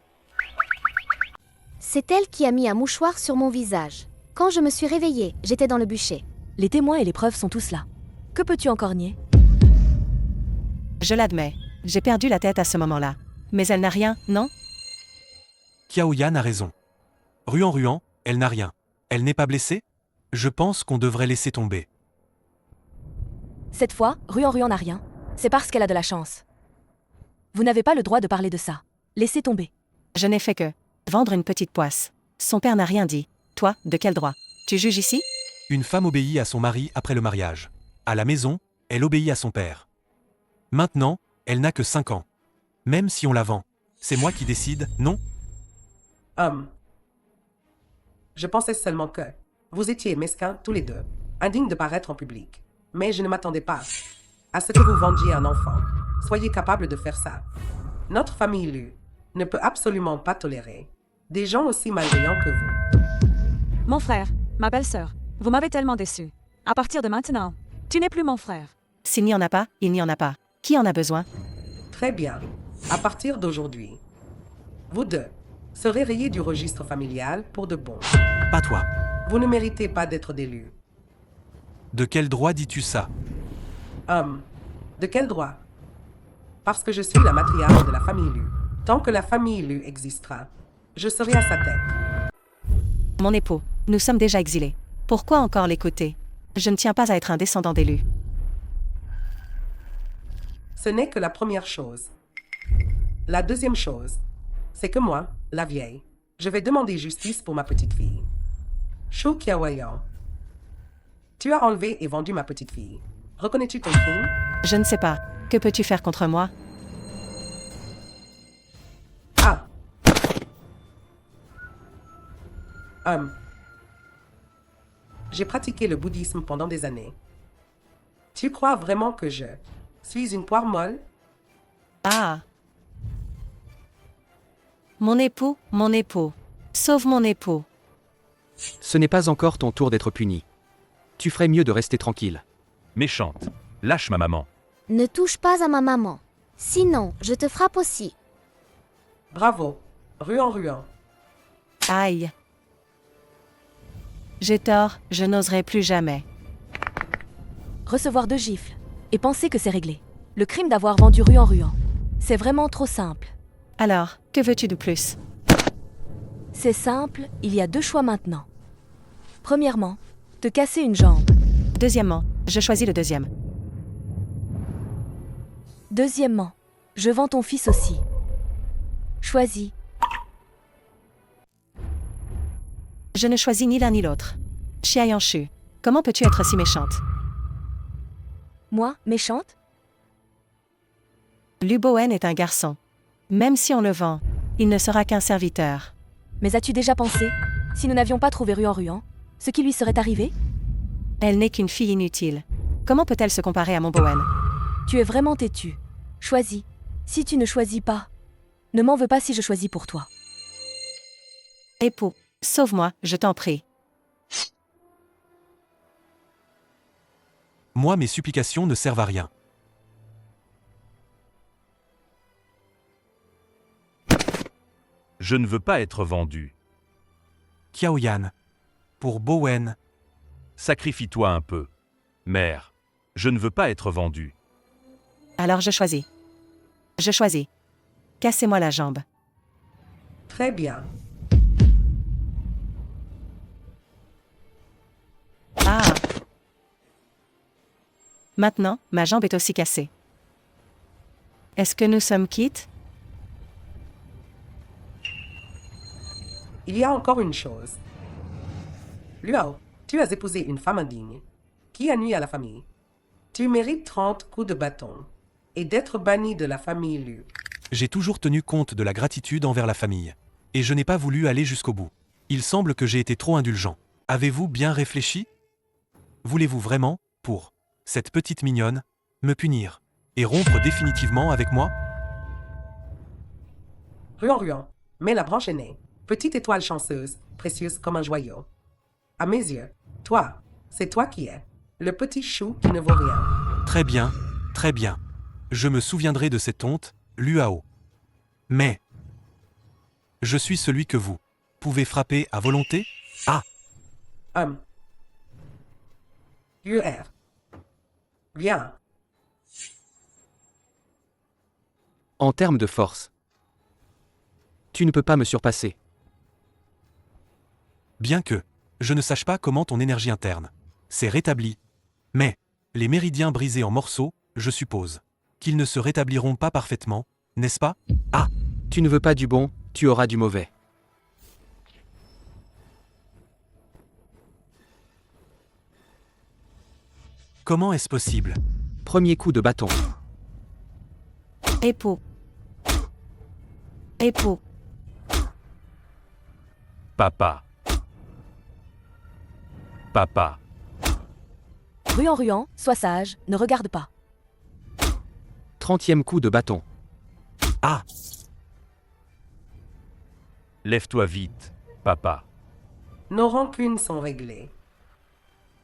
C'est elle qui a mis un mouchoir sur mon visage. Quand je me suis réveillée, j'étais dans le bûcher. Les témoins et les preuves sont tous là. Que peux-tu encore nier? Je l'admets, j'ai perdu la tête à ce moment-là. Mais elle n'a rien, non? Qiaoyan a raison. Ruan, elle n'a rien. Elle n'est pas blessée? Je pense qu'on devrait laisser tomber. Cette fois, Ruan n'a rien. C'est parce qu'elle a de la chance. Vous n'avez pas le droit de parler de ça. Laissez tomber. Je n'ai fait que vendre une petite poisse. Son père n'a rien dit. Toi, de quel droit? Tu juges ici? Une femme obéit à son mari après le mariage. À la maison, elle obéit à son père. Maintenant, elle n'a que 5 ans. Même si on la vend, c'est moi qui décide, non? Je pensais seulement que vous étiez mesquins tous les deux, indignes de paraître en public. Mais je ne m'attendais pas à ce que vous vendiez un enfant. Soyez capable de faire ça. Notre famille Lu ne peut absolument pas tolérer des gens aussi malveillants que vous. Mon frère, ma belle-sœur, vous m'avez tellement déçu. À partir de maintenant, tu n'es plus mon frère. S'il n'y en a pas, il n'y en a pas. Qui en a besoin? Très bien. À partir d'aujourd'hui, vous deux serez rayés du registre familial pour de bon. Pas toi. Vous ne méritez pas d'être d'élus. De quel droit dis-tu ça? De quel droit? Parce que je suis la matriarche de la famille Lu. Tant que la famille Lu existera, je serai à sa tête. Mon époux, nous sommes déjà exilés. Pourquoi encore l'écouter? Je ne tiens pas à être un descendant d'élu. Ce n'est que la première chose. La deuxième chose, c'est que moi, la vieille, je vais demander justice pour ma petite fille. Shu Qiaoyan, tu as enlevé et vendu ma petite fille. Reconnais-tu ton crime? Je ne sais pas. Que peux-tu faire contre moi? Ah. J'ai pratiqué le bouddhisme pendant des années. Tu crois vraiment que je suis une poire molle? Ah. Mon époux, sauve mon époux. Ce n'est pas encore ton tour d'être puni. Tu ferais mieux de rester tranquille. Méchante. Lâche ma maman. Ne touche pas à ma maman. Sinon, je te frappe aussi. Bravo, Ruan. Aïe. J'ai tort, je n'oserai plus jamais. Recevoir 2 gifles et penser que c'est réglé. Le crime d'avoir vendu Ruan. C'est vraiment trop simple. Alors, que veux-tu de plus? C'est simple, il y a 2 choix maintenant. Premièrement, te casser une jambe. Deuxièmement, je choisis le deuxième. Deuxièmement, je vends ton fils aussi. Choisis. Je ne choisis ni l'un ni l'autre. Xiaoyanshu, comment peux-tu être si méchante? Moi, méchante? Lu Bowen est un garçon. Même si on le vend, il ne sera qu'un serviteur. Mais as-tu déjà pensé, si nous n'avions pas trouvé Ruan, ce qui lui serait arrivé? Elle n'est qu'une fille inutile. Comment peut-elle se comparer à mon Bowen? Tu es vraiment têtu. Choisis. Si tu ne choisis pas, ne m'en veux pas si je choisis pour toi. Époux, sauve-moi, je t'en prie. Moi, mes supplications ne servent à rien. Je ne veux pas être vendu. Qiaoyan. Pour Bowen. Sacrifie-toi un peu. Mère, je ne veux pas être vendu. Alors je choisis. Je choisis. Cassez-moi la jambe. Très bien. Ah! Maintenant, ma jambe est aussi cassée. Est-ce que nous sommes quittes? Il y a encore une chose. Luo, tu as épousé une femme indigne, qui a nui à la famille. Tu mérites 30 coups de bâton et d'être banni de la famille Lu. J'ai toujours tenu compte de la gratitude envers la famille. Et je n'ai pas voulu aller jusqu'au bout. Il semble que j'ai été trop indulgent. Avez-vous bien réfléchi? Voulez-vous vraiment, pour cette petite mignonne, me punir et rompre définitivement avec moi? Ruan, mais la branche aînée, petite étoile chanceuse, précieuse comme un joyau. À mes yeux, toi, c'est toi qui es, le petit chou qui ne vaut rien. Très bien, très bien. Je me souviendrai de cette honte, Luao. Mais je suis celui que vous pouvez frapper à volonté? Ah! UR. Bien. En termes de force, tu ne peux pas me surpasser. Bien que je ne sache pas comment ton énergie interne s'est rétablie. Mais les méridiens brisés en morceaux, je suppose qu'ils ne se rétabliront pas parfaitement, n'est-ce pas? Ah! Tu ne veux pas du bon, tu auras du mauvais. Comment est-ce possible? Premier coup de bâton. Époux. Époux. Papa. Papa. Ruan, sois sage, ne regarde pas. 30e coup de bâton. Ah! Lève-toi vite, papa. Nos rancunes sont réglées.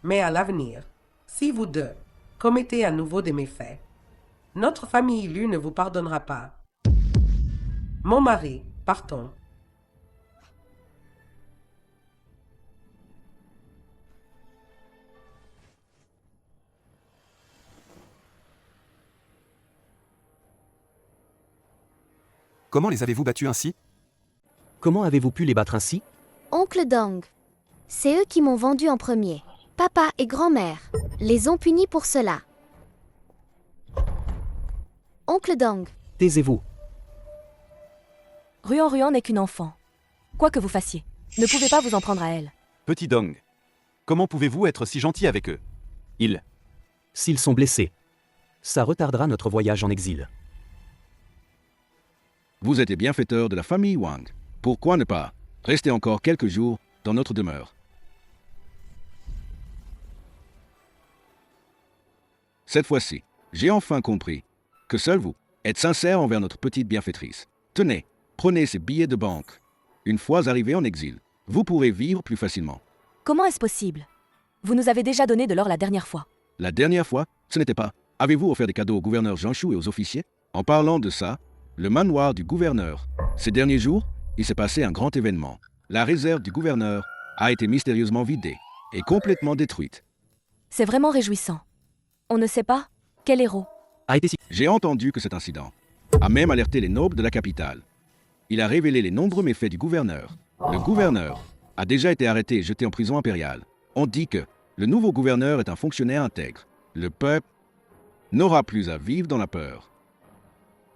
Mais à l'avenir, si vous deux commettez à nouveau des méfaits, notre famille Lu ne vous pardonnera pas. Mon mari, partons. Comment les avez-vous battus ainsi? Comment avez-vous pu les battre ainsi? Oncle Dong. C'est eux qui m'ont vendu en premier. Papa et grand-mère les ont punis pour cela. Oncle Dong. Taisez-vous. Ruan n'est qu'une enfant. Quoi que vous fassiez, ne pouvez pas vous en prendre à elle. Petit Dong, comment pouvez-vous être si gentil avec eux? S'ils sont blessés, ça retardera notre voyage en exil. Vous êtes les bienfaiteurs de la famille Wang. Pourquoi ne pas rester encore quelques jours dans notre demeure? Cette fois-ci, j'ai enfin compris que seul vous êtes sincère envers notre petite bienfaitrice. Tenez, prenez ces billets de banque. Une fois arrivé en exil, vous pourrez vivre plus facilement. Comment est-ce possible? Vous nous avez déjà donné de l'or la dernière fois. La dernière fois, ce n'était pas. Avez-vous offert des cadeaux au gouverneur Jean-Chou et aux officiers? En parlant de ça, le manoir du gouverneur. Ces derniers jours, il s'est passé un grand événement. La réserve du gouverneur a été mystérieusement vidée et complètement détruite. C'est vraiment réjouissant. On ne sait pas quel héros. J'ai entendu que cet incident a même alerté les nobles de la capitale. Il a révélé les nombreux méfaits du gouverneur. Le gouverneur a déjà été arrêté et jeté en prison impériale. On dit que le nouveau gouverneur est un fonctionnaire intègre. Le peuple n'aura plus à vivre dans la peur.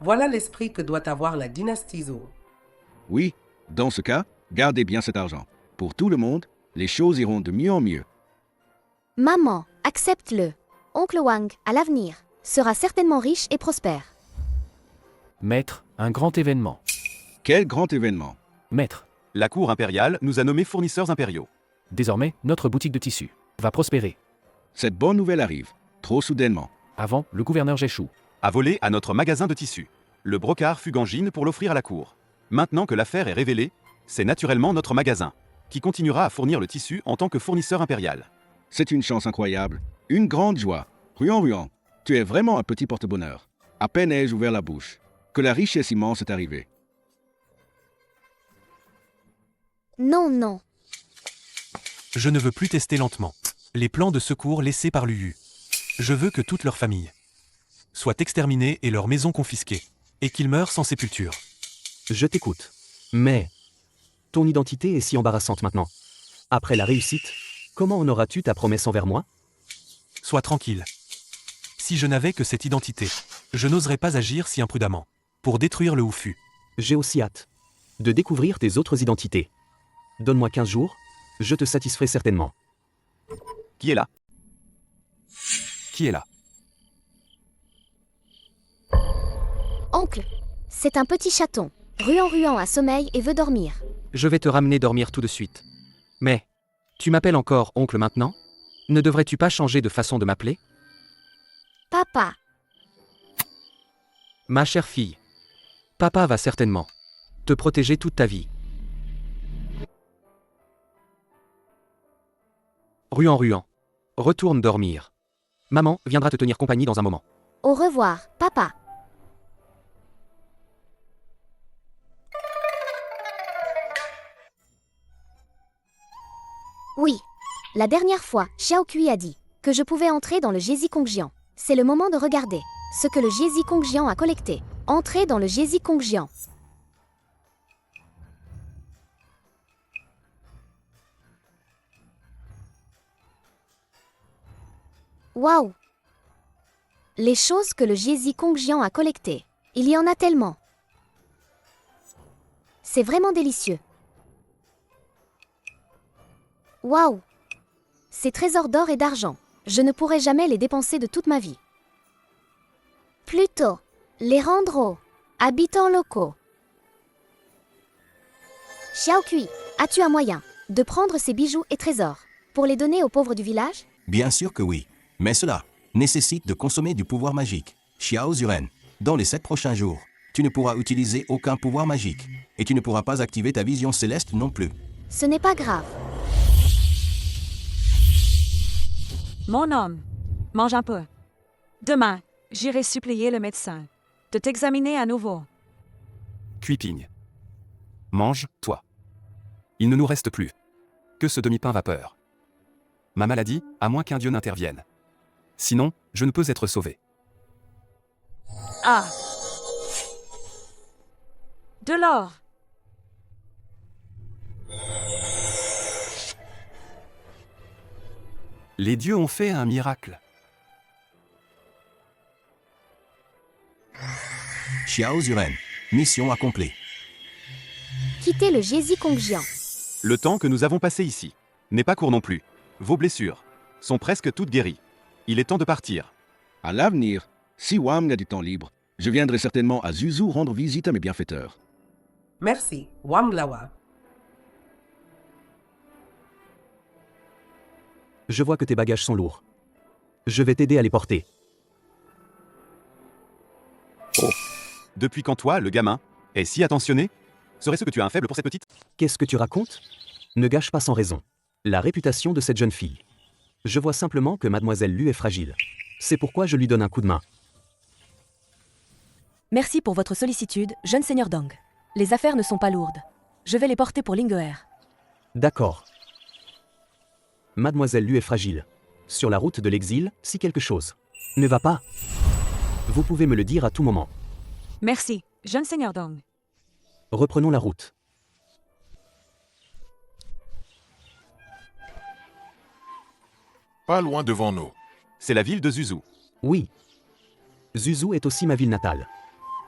Voilà l'esprit que doit avoir la dynastie Zhou. Oui, dans ce cas, gardez bien cet argent. Pour tout le monde, les choses iront de mieux en mieux. Maman, accepte-le. Oncle Wang, à l'avenir, sera certainement riche et prospère. Maître, un grand événement. Quel grand événement? Maître, La cour impériale nous a nommés fournisseurs impériaux. Désormais, notre boutique de tissus va prospérer. Cette bonne nouvelle arrive, trop soudainement. Avant, le gouverneur Jéchou A volé à notre magasin de tissus. Le brocard fut Gangine pour l'offrir à la cour. Maintenant que l'affaire est révélée, c'est naturellement notre magasin qui continuera à fournir le tissu en tant que fournisseur impérial. C'est une chance incroyable, une grande joie. Ruan, tu es vraiment un petit porte-bonheur. À peine ai-je ouvert la bouche, que la richesse immense est arrivée. Non, non. Je ne veux plus tester lentement les plans de secours laissés par l'UU. Je veux que toute leur famille soit exterminée et leur maison confisquée, et qu'ils meurent sans sépulture. Je t'écoute. Mais ton identité est si embarrassante maintenant. Après la réussite, comment honoras-tu ta promesse envers moi? Sois tranquille. Si je n'avais que cette identité, je n'oserais pas agir si imprudemment, pour détruire le Hufu. J'ai aussi hâte de découvrir tes autres identités. Donne-moi 15 jours, je te satisferai certainement. Qui est là? Qui est là? Oncle, c'est un petit chaton. Ruan a sommeil et veut dormir. Je vais te ramener dormir tout de suite. Mais, tu m'appelles encore oncle maintenant? Ne devrais-tu pas changer de façon de m'appeler? Papa, Ma chère fille, papa va certainement te protéger toute ta vie. Ruan, retourne dormir. Maman viendra te tenir compagnie dans un moment. au revoir, papa. Oui. La dernière fois, Xiao Kui a dit que je pouvais entrer dans le Jezi Kongjian. C'est le moment de regarder ce que le Jezi Kongjian a collecté. Entrez dans le Jezi Kongjian. Waouh! Les choses que le Jezi Kongjian a collectées. Il y en a tellement. C'est vraiment délicieux. Waouh! Ces trésors d'or et d'argent, je ne pourrai jamais les dépenser de toute ma vie. Plutôt, les rendre aux habitants locaux. Xiao Kui, as-tu un moyen de prendre ces bijoux et trésors pour les donner aux pauvres du village? Bien sûr que oui. Mais cela nécessite de consommer du pouvoir magique. Xiao Zuren, dans les 7 prochains jours, tu ne pourras utiliser aucun pouvoir magique. Et tu ne pourras pas activer ta vision céleste non plus. Ce n'est pas grave. Mon homme, mange un peu. Demain, j'irai supplier le médecin de t'examiner à nouveau. Cuiping. Mange, toi. Il ne nous reste plus que ce demi-pain vapeur. Ma maladie, à moins qu'un dieu n'intervienne. Sinon, je ne peux être sauvé. Ah! De l'or! Les dieux ont fait un miracle. Xiao Zuren, mission accomplie. Quittez le Jezi Kongjian. Le temps que nous avons passé ici n'est pas court non plus. Vos blessures sont presque toutes guéries. Il est temps de partir. À l'avenir, si Wam a du temps libre, je viendrai certainement à Zuzu rendre visite à mes bienfaiteurs. Merci, Wamglawa. Je vois que tes bagages sont lourds. Je vais t'aider à les porter. Oh. Depuis quand toi, le gamin, est si attentionné? Serait-ce que tu as un faible pour cette petite? Qu'est-ce que tu racontes? Ne gâche pas sans raison la réputation de cette jeune fille. Je vois simplement que mademoiselle Lu est fragile. C'est pourquoi je lui donne un coup de main. Merci pour votre sollicitude, jeune seigneur Dong. Les affaires ne sont pas lourdes. Je vais les porter pour Lingoer. D'accord. Mademoiselle Lu est fragile. Sur la route de l'exil, si quelque chose ne va pas, vous pouvez me le dire à tout moment. Merci, jeune seigneur Dong. Reprenons la route. Pas loin devant nous. C'est la ville de Zuzu. Oui. Zuzu est aussi ma ville natale.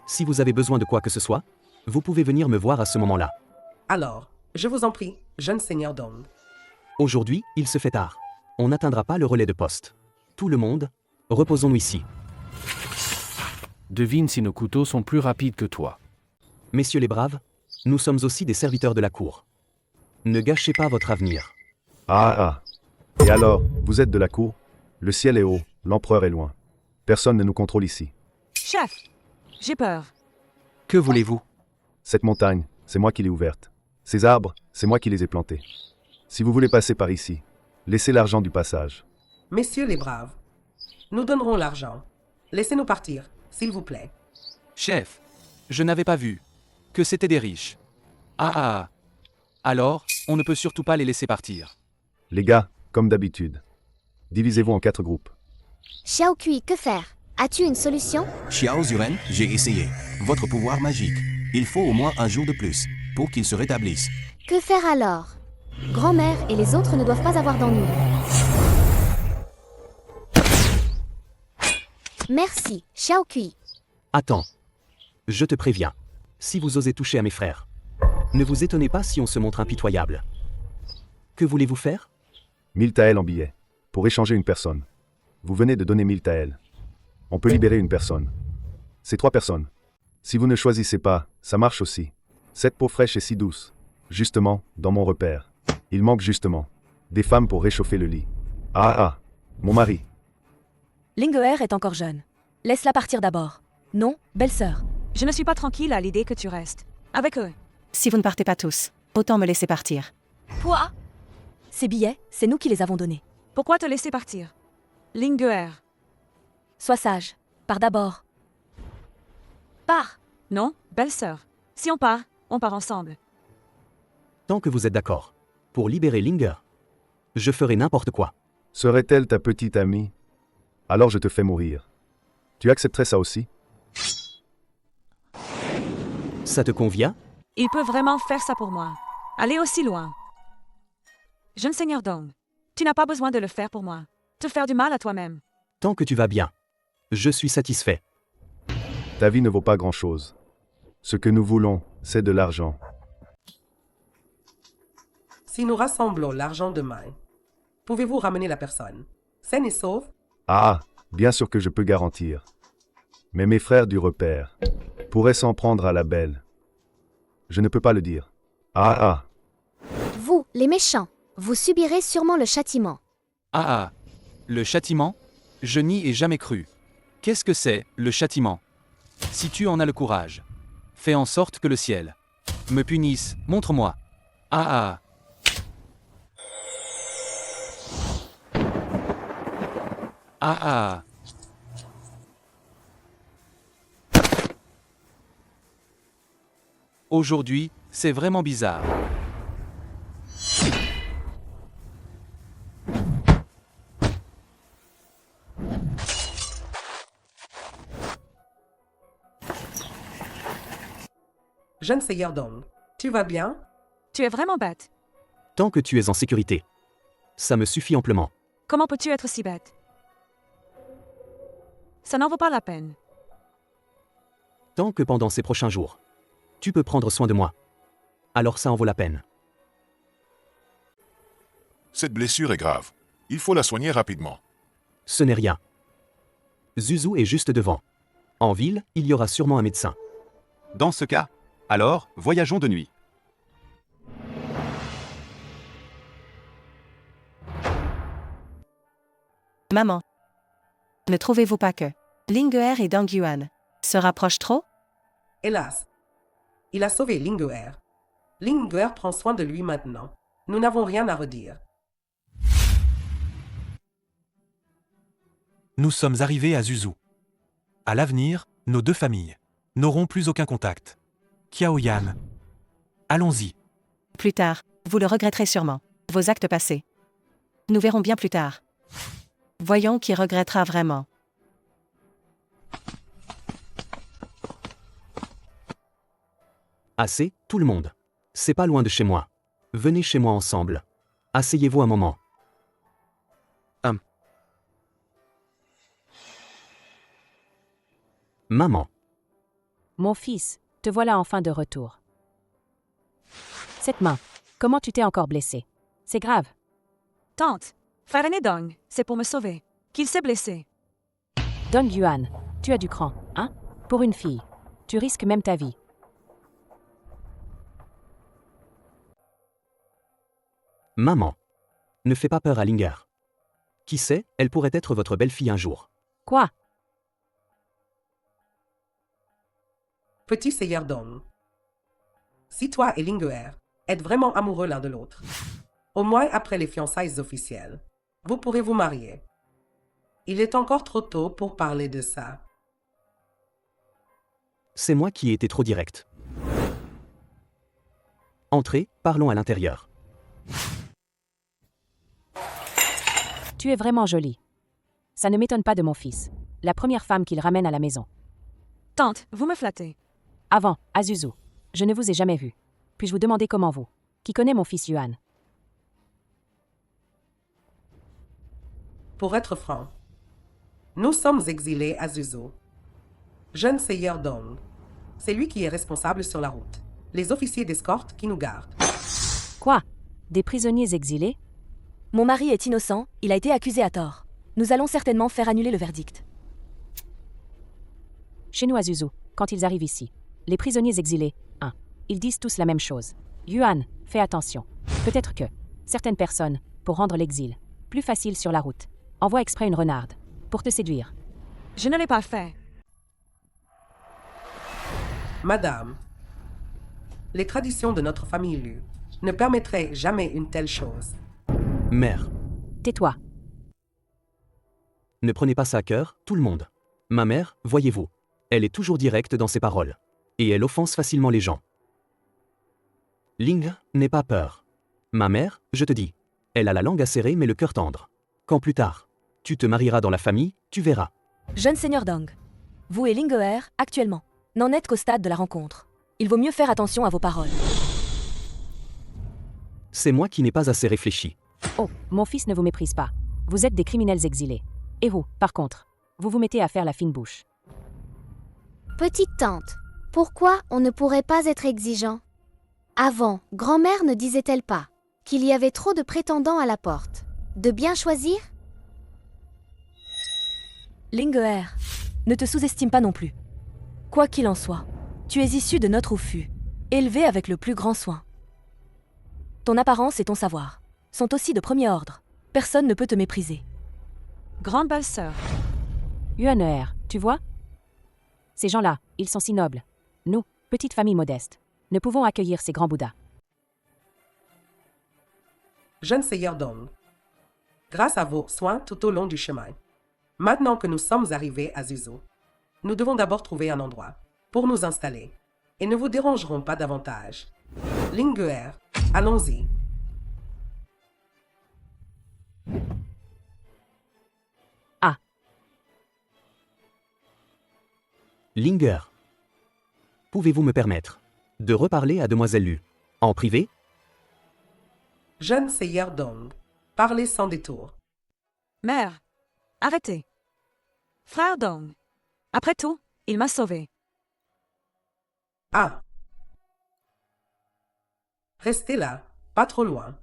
Si vous avez besoin de quoi que ce soit, vous pouvez venir me voir à ce moment-là. Alors, je vous en prie, jeune seigneur Dong. Aujourd'hui, il se fait tard. On n'atteindra pas le relais de poste. Tout le monde, reposons-nous ici. Devine si nos couteaux sont plus rapides que toi. Messieurs les braves, nous sommes aussi des serviteurs de la cour. Ne gâchez pas votre avenir. Ah. Et alors, vous êtes de la cour? Le ciel est haut, l'empereur est loin. Personne ne nous contrôle ici. Chef, j'ai peur. Que voulez-vous? Cette montagne, c'est moi qui l'ai ouverte. Ces arbres, c'est moi qui les ai plantés. Si vous voulez passer par ici, laissez l'argent du passage. Messieurs les braves, nous donnerons l'argent. Laissez-nous partir, s'il vous plaît. Chef, je n'avais pas vu que c'était des riches. Ah. Alors, on ne peut surtout pas les laisser partir. Les gars, comme d'habitude, divisez-vous en 4 groupes. Xiao Kui, que faire? As-tu une solution? Xiao Zuren, j'ai essayé. Votre pouvoir magique. Il faut au moins un jour de plus pour qu'il se rétablisse. Que faire alors? Grand-mère et les autres ne doivent pas avoir d'ennui. Merci, Xiao Kui. Attends. Je te préviens. Si vous osez toucher à mes frères, ne vous étonnez pas si on se montre impitoyable. Que voulez-vous faire? 1000 taels en billets, pour échanger une personne. Vous venez de donner 1000 taels. On peut libérer une personne. C'est 3 personnes. Si vous ne choisissez pas, ça marche aussi. Cette peau fraîche est si douce. Justement, dans mon repère. Il manque justement des femmes pour réchauffer le lit. Ah, mon mari. Linguer est encore jeune. Laisse-la partir d'abord. Non, belle-sœur. Je ne suis pas tranquille à l'idée que tu restes avec eux. Si vous ne partez pas tous, autant me laisser partir. Quoi? Ces billets, c'est nous qui les avons donnés. Pourquoi te laisser partir? Linguer. Sois sage. Pars d'abord. Pars. Non, belle-sœur. Si on part ensemble. Tant que vous êtes d'accord. Pour libérer Linger, je ferai n'importe quoi. Serait-elle ta petite amie? Alors je te fais mourir. Tu accepterais ça aussi? Ça te convient? Il peut vraiment faire ça pour moi. Aller aussi loin. Jeune seigneur Dong, tu n'as pas besoin de le faire pour moi. Te faire du mal à toi-même. Tant que tu vas bien. Je suis satisfait. Ta vie ne vaut pas grand-chose. Ce que nous voulons, c'est de l'argent. Si nous rassemblons l'argent demain, pouvez-vous ramener la personne saine et sauve? Ah, bien sûr que je peux garantir. Mais mes frères du repère pourraient s'en prendre à la belle. Je ne peux pas le dire. Ah. Vous, les méchants, vous subirez sûrement le châtiment. Ah. Le châtiment? Je n'y ai jamais cru. Qu'est-ce que c'est, le châtiment? Si tu en as le courage, fais en sorte que le ciel me punisse, montre-moi. Ah. Ah. Aujourd'hui, c'est vraiment bizarre. Jeune seigneur Dong, tu vas bien? Tu es vraiment bête. Tant que tu es en sécurité. Ça me suffit amplement. Comment peux-tu être si bête? Ça n'en vaut pas la peine. Tant que pendant ces prochains jours, tu peux prendre soin de moi. Alors ça en vaut la peine. Cette blessure est grave. Il faut la soigner rapidement. Ce n'est rien. Zuzu est juste devant. En ville, il y aura sûrement un médecin. Dans ce cas, alors, voyageons de nuit. Maman. Ne trouvez-vous pas que Linguer et Dong Yuan se rapprochent trop? Hélas, il a sauvé Linguer. Linguer prend soin de lui maintenant. Nous n'avons rien à redire. Nous sommes arrivés à Zuzu. À l'avenir, nos 2 familles n'auront plus aucun contact. Qiaoyan. Allons-y. Plus tard, vous le regretterez sûrement. Vos actes passés. Nous verrons bien plus tard. Voyons qui regrettera vraiment. Assez, tout le monde. C'est pas loin de chez moi. Venez chez moi ensemble. Asseyez-vous un moment. Maman. Mon fils, te voilà enfin de retour. Cette main, comment tu t'es encore blessé? C'est grave. Tante, frère aîné Dong, c'est pour me sauver. Qu'il s'est blessé. Dong Yuan, tu as du cran, hein? Pour une fille. Tu risques même ta vie. Maman. Ne fais pas peur à Linger. Qui sait, elle pourrait être votre belle-fille un jour. Quoi? Petit Seigneur Dong. Si toi et Linguer êtes vraiment amoureux l'un de l'autre, au moins après les fiançailles officielles, vous pourrez vous marier. Il est encore trop tôt pour parler de ça. C'est moi qui ai été trop direct. Entrez, parlons à l'intérieur. Tu es vraiment jolie. Ça ne m'étonne pas de mon fils. La première femme qu'il ramène à la maison. Tante, vous me flattez. Avant, Azuzu. Je ne vous ai jamais vu. Puis-je vous demander comment vous? Qui connaît mon fils Yuan? Pour être franc, nous sommes exilés à Zuzo. Jeune Seigneur Dong. C'est lui qui est responsable sur la route. Les officiers d'escorte qui nous gardent. Quoi? Des prisonniers exilés? Mon mari est innocent, il a été accusé à tort. Nous allons certainement faire annuler le verdict. Chez nous à Zuzu, quand ils arrivent ici, les prisonniers exilés, ils disent tous la même chose. Yuan, fais attention. Peut-être que certaines personnes, pour rendre l'exil plus facile sur la route, envoient exprès une renarde pour te séduire. Je ne l'ai pas fait. Madame, les traditions de notre famille Lu ne permettraient jamais une telle chose. Mère. Tais-toi. Ne prenez pas ça à cœur, tout le monde. Ma mère, voyez-vous, elle est toujours directe dans ses paroles. Et elle offense facilement les gens. Ling, n'aie pas peur. Ma mère, je te dis, elle a la langue acérée mais le cœur tendre. Quand plus tard, tu te marieras dans la famille, tu verras. Jeune Seigneur Dong. Vous et Linguer, actuellement, n'en êtes qu'au stade de la rencontre. Il vaut mieux faire attention à vos paroles. C'est moi qui n'ai pas assez réfléchi. Oh, mon fils ne vous méprise pas. Vous êtes des criminels exilés. Et vous, par contre, vous vous mettez à faire la fine bouche. Petite tante, pourquoi on ne pourrait pas être exigeant? Avant, grand-mère ne disait-elle pas qu'il y avait trop de prétendants à la porte? De bien choisir? Linguer, ne te sous-estime pas non plus. Quoi qu'il en soit, tu es issu de notre Ouffu, élevé avec le plus grand soin. Ton apparence et ton savoir sont aussi de premier ordre. Personne ne peut te mépriser. Grande belle-sœur. Yuaner, tu vois? Ces gens-là, ils sont si nobles. Nous, petite famille modeste, ne pouvons accueillir ces grands bouddhas. Jeune Seigneur Dong, grâce à vos soins tout au long du chemin, maintenant que nous sommes arrivés à Zuzo, nous devons d'abord trouver un endroit pour nous installer et ne vous dérangerons pas davantage. Linguer, allons-y. Linger. Pouvez-vous me permettre de reparler à Demoiselle Lu en privé? Jeune Seigneur Dong, parlez sans détour. Mère, arrêtez. Frère Dong, après tout, il m'a sauvé. Ah. Restez là, pas trop loin.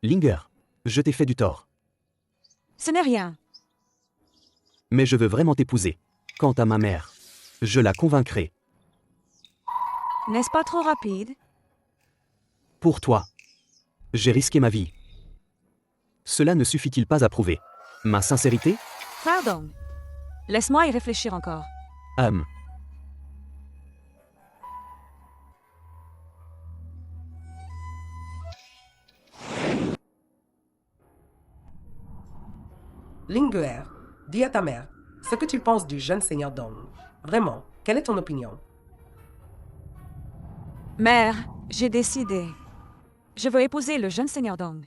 Linger, je t'ai fait du tort. Ce n'est rien. Mais je veux vraiment t'épouser. Quant à ma mère, je la convaincrai. N'est-ce pas trop rapide? Pour toi, j'ai risqué ma vie. Cela ne suffit-il pas à prouver ma sincérité? Frère Dong, laisse-moi y réfléchir encore. Linguer, dis à ta mère ce que tu penses du jeune Seigneur Dong. Vraiment, quelle est ton opinion? Mère, j'ai décidé. Je veux épouser le jeune Seigneur Dong.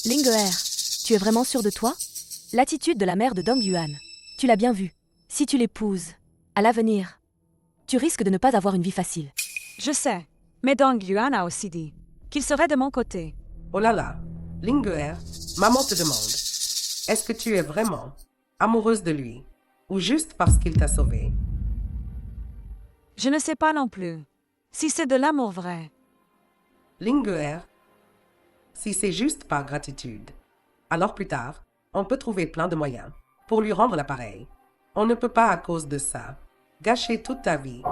Linguer, tu es vraiment sûr de toi? L'attitude de la mère de Dong Yuan, tu l'as bien vue. Si tu l'épouses, à l'avenir, tu risques de ne pas avoir une vie facile. Je sais, mais Dong Yuan a aussi dit qu'il serait de mon côté. Oh là là, Linguer, maman te demande, est-ce que tu es vraiment amoureuse de lui ou juste parce qu'il t'a sauvée? Je ne sais pas non plus si c'est de l'amour vrai. Linguer, si c'est juste par gratitude, alors plus tard, on peut trouver plein de moyens pour lui rendre l'appareil. On ne peut pas à cause de ça. gâcher toute ta vie.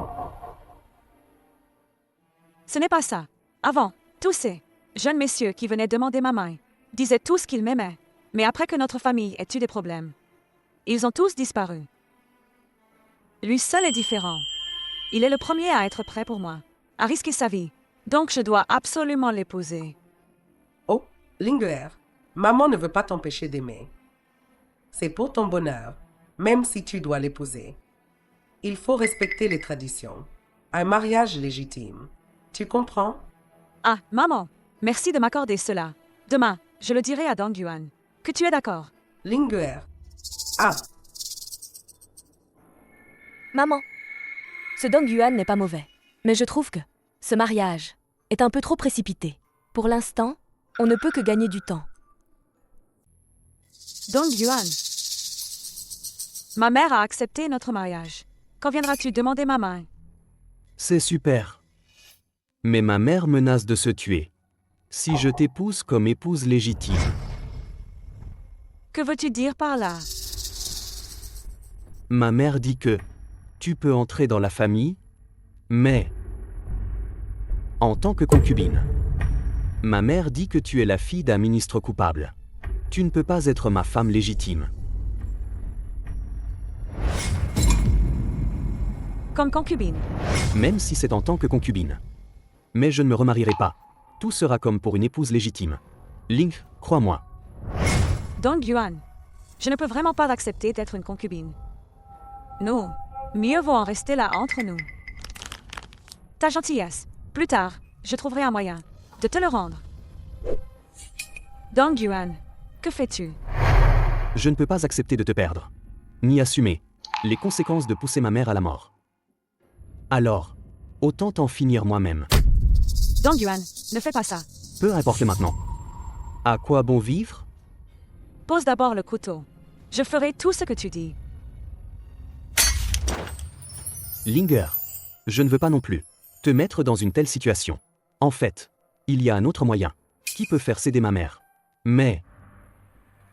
Ce n'est pas ça. Avant, tous ces jeunes messieurs qui venaient demander ma main disaient tous qu'ils m'aimaient. Mais après que notre famille ait eu des problèmes, ils ont tous disparu. Lui seul est différent. Il est le premier à être prêt pour moi, à risquer sa vie. Donc je dois absolument l'épouser. Oh, Linger, maman ne veut pas t'empêcher d'aimer. C'est pour ton bonheur, même si tu dois l'épouser. Il faut respecter les traditions. Un mariage légitime. Tu comprends? Ah, maman, merci de m'accorder cela. Demain, je le dirai à Dong Yuan. Que tu es d'accord. Linger. Ah, Maman, ce Dong Yuan n'est pas mauvais. Mais je trouve que ce mariage est un peu trop précipité. Pour l'instant, on ne peut que gagner du temps. Dong Yuan. Ma mère a accepté notre mariage. Quand viendras-tu demander ma main? C'est super. Mais ma mère menace de se tuer. Si je t'épouse comme épouse légitime. Que veux-tu dire par là? Ma mère dit que tu peux entrer dans la famille, mais en tant que concubine. Ma mère dit que tu es la fille d'un ministre coupable. Tu ne peux pas être ma femme légitime. Comme concubine. Même si c'est en tant que concubine. Mais je ne me remarierai pas. Tout sera comme pour une épouse légitime. Link, crois-moi. Dong Yuan, je ne peux vraiment pas accepter d'être une concubine. Non, mieux vaut en rester là entre nous. Ta gentillesse, plus tard, je trouverai un moyen de te le rendre. Dong Yuan, que fais-tu? Je ne peux pas accepter de te perdre. Ni assumer les conséquences de pousser ma mère à la mort. Alors, autant en finir moi-même. Dong Yuan, ne fais pas ça. Peu importe maintenant. À quoi bon vivre? Pose d'abord le couteau. Je ferai tout ce que tu dis. Linger, je ne veux pas non plus te mettre dans une telle situation. En fait, il y a un autre moyen qui peut faire céder ma mère. Mais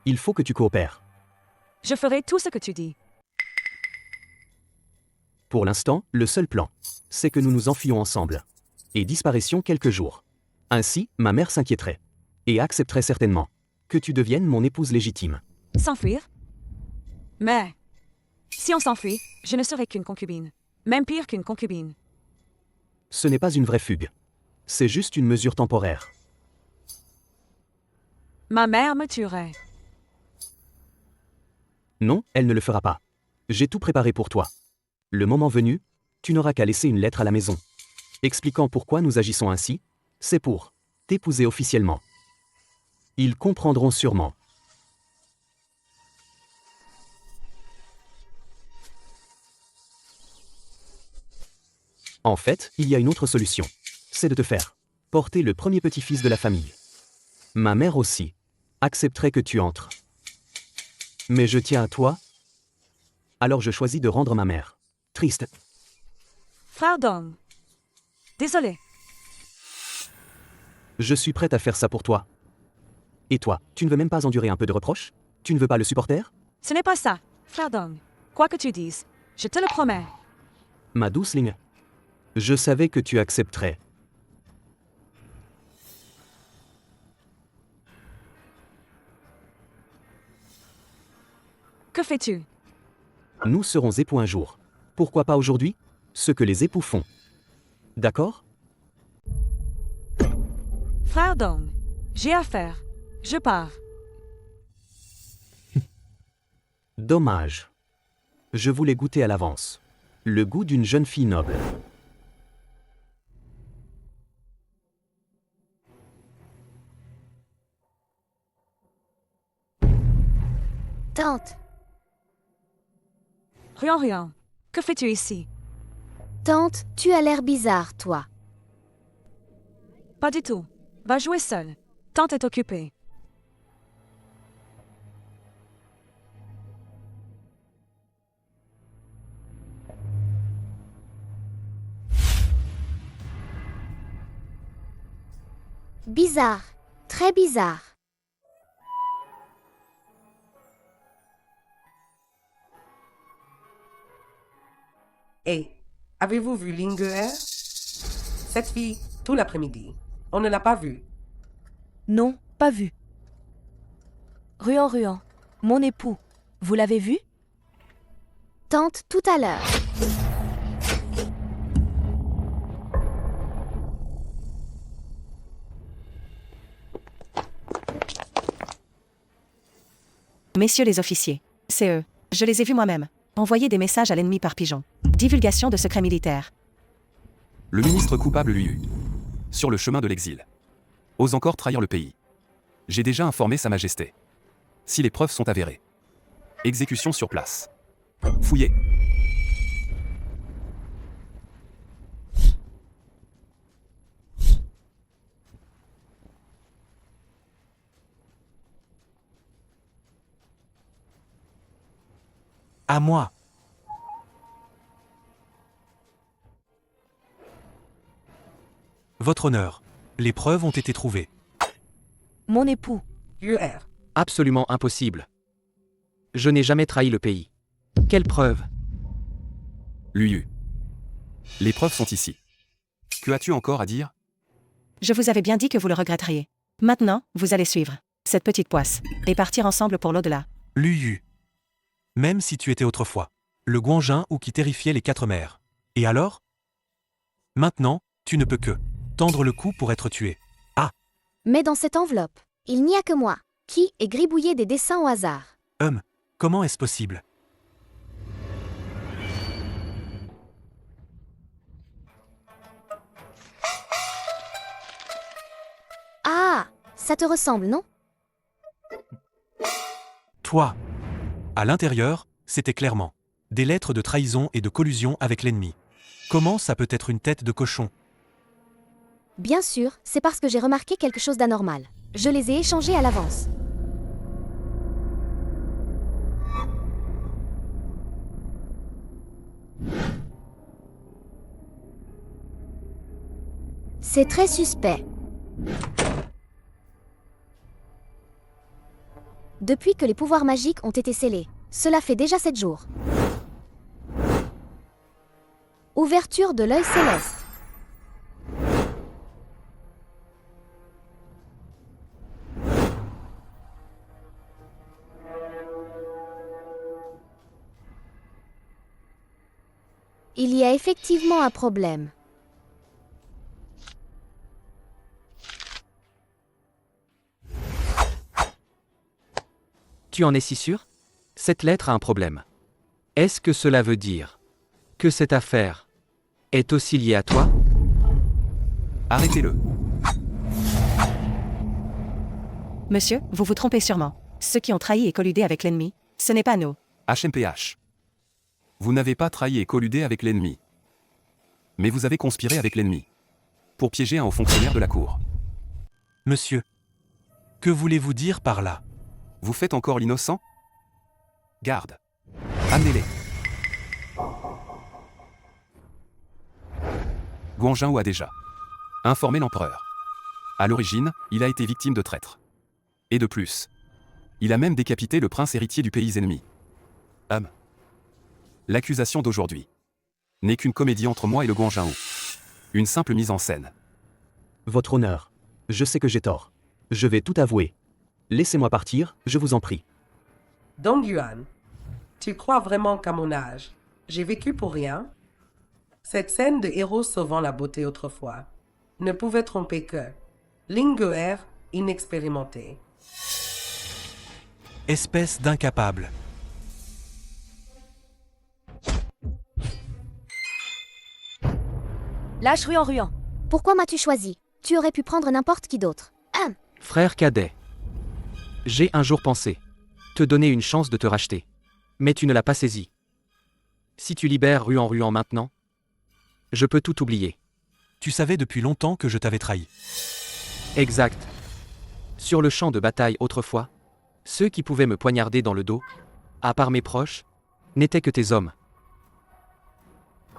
il faut que tu coopères. Je ferai tout ce que tu dis. Pour l'instant, le seul plan, c'est que nous nous enfuyions ensemble et disparaissions quelques jours. Ainsi, ma mère s'inquiéterait et accepterait certainement que tu deviennes mon épouse légitime. S'enfuir? Mais si on s'enfuit, je ne serai qu'une concubine. Même pire qu'une concubine. Ce n'est pas une vraie fugue. C'est juste une mesure temporaire. Ma mère me tuerait. Non, elle ne le fera pas. J'ai tout préparé pour toi. Le moment venu, tu n'auras qu'à laisser une lettre à la maison, expliquant pourquoi nous agissons ainsi. C'est pour t'épouser officiellement. Ils comprendront sûrement. En fait, il y a une autre solution. C'est de te faire porter le premier petit-fils de la famille. Ma mère aussi accepterait que tu entres. Mais je tiens à toi. Alors je choisis de rendre ma mère triste. Frère Dong. Désolé. Je suis prête à faire ça pour toi. Et toi, tu ne veux même pas endurer un peu de reproche? Tu ne veux pas le supporter? Ce n'est pas ça, frère Dong. Quoi que tu dises, je te le promets. Ma douce Ling, je savais que tu accepterais. Que fais-tu? Nous serons époux un jour. Pourquoi pas aujourd'hui? Ce que les époux font. D'accord? Frère Dong, j'ai affaire. Je pars. Dommage. Je voulais goûter à l'avance. Le goût d'une jeune fille noble. Tante, Rien, rien. Que fais-tu ici? tante, tu as l'air bizarre, toi. Pas du tout. Va jouer seule. Tante est occupée. Bizarre. Très bizarre. Et avez-vous vu Linguer? Cette fille, tout l'après-midi. On ne l'a pas vue. Non, pas vu. Ruan, mon époux, vous l'avez vu? Tante, tout à l'heure. Messieurs les officiers, c'est eux. Je les ai vus moi-même. Envoyer des messages à l'ennemi par pigeon. Divulgation de secrets militaires. Le ministre coupable lui eut. Sur le chemin de l'exil. Ose encore trahir le pays. J'ai déjà informé Sa Majesté. Si les preuves sont avérées. Exécution sur place. Fouillez. À moi. Votre honneur, les preuves ont été trouvées. Mon époux. UR. Absolument impossible. Je n'ai jamais trahi le pays. Quelle preuve? Lui. Les preuves sont ici. Que as-tu encore à dire? Je vous avais bien dit que vous le regretteriez. Maintenant, vous allez suivre cette petite poisse et partir ensemble pour l'au-delà. Luyu. Même si tu étais autrefois le Guanjin ou qui terrifiait les 4 mers. Et alors? Maintenant, tu ne peux que tendre le cou pour être tué. Ah! Mais dans cette enveloppe, il n'y a que moi, qui ai gribouillé des dessins au hasard. Comment est-ce possible? Ah, ça te ressemble, non? Toi! À l'intérieur, c'était clairement des lettres de trahison et de collusion avec l'ennemi. Comment ça peut être une tête de cochon? Bien sûr, c'est parce que j'ai remarqué quelque chose d'anormal. Je les ai échangés à l'avance. C'est très suspect. Depuis que les pouvoirs magiques ont été scellés, cela fait déjà 7 jours. Ouverture de l'œil céleste. Il y a effectivement un problème. Tu en es si sûr? Cette lettre a un problème. Est-ce que cela veut dire que cette affaire est aussi liée à toi? Arrêtez-le. Monsieur, vous vous trompez sûrement. Ceux qui ont trahi et colludé avec l'ennemi, ce n'est pas nous. HMPH. Vous n'avez pas trahi et colludé avec l'ennemi. Mais vous avez conspiré avec l'ennemi. Pour piéger un haut fonctionnaire de la cour. Monsieur, que voulez-vous dire par là? Vous faites encore l'innocent? Garde. Amenez-les. Guanjin a déjà informé l'empereur. À l'origine, il a été victime de traître. Et de plus, il a même décapité le prince héritier du pays ennemi. L'accusation d'aujourd'hui n'est qu'une comédie entre moi et le Guanjin. Une simple mise en scène. Votre honneur, je sais que j'ai tort. Je vais tout avouer. Laissez-moi partir, je vous en prie. Dong Yuan, tu crois vraiment qu'à mon âge, j'ai vécu pour rien? Cette scène de héros sauvant la beauté autrefois ne pouvait tromper que Linguer inexpérimenté. Espèce d'incapable. Lâche Ruan. Pourquoi m'as-tu choisi? Tu aurais pu prendre n'importe qui d'autre. Frère cadet. J'ai un jour pensé te donner une chance de te racheter. Mais tu ne l'as pas saisi. Si tu libères Ruan maintenant, je peux tout oublier. Tu savais depuis longtemps que je t'avais trahi. Exact. Sur le champ de bataille autrefois, ceux qui pouvaient me poignarder dans le dos, à part mes proches, n'étaient que tes hommes.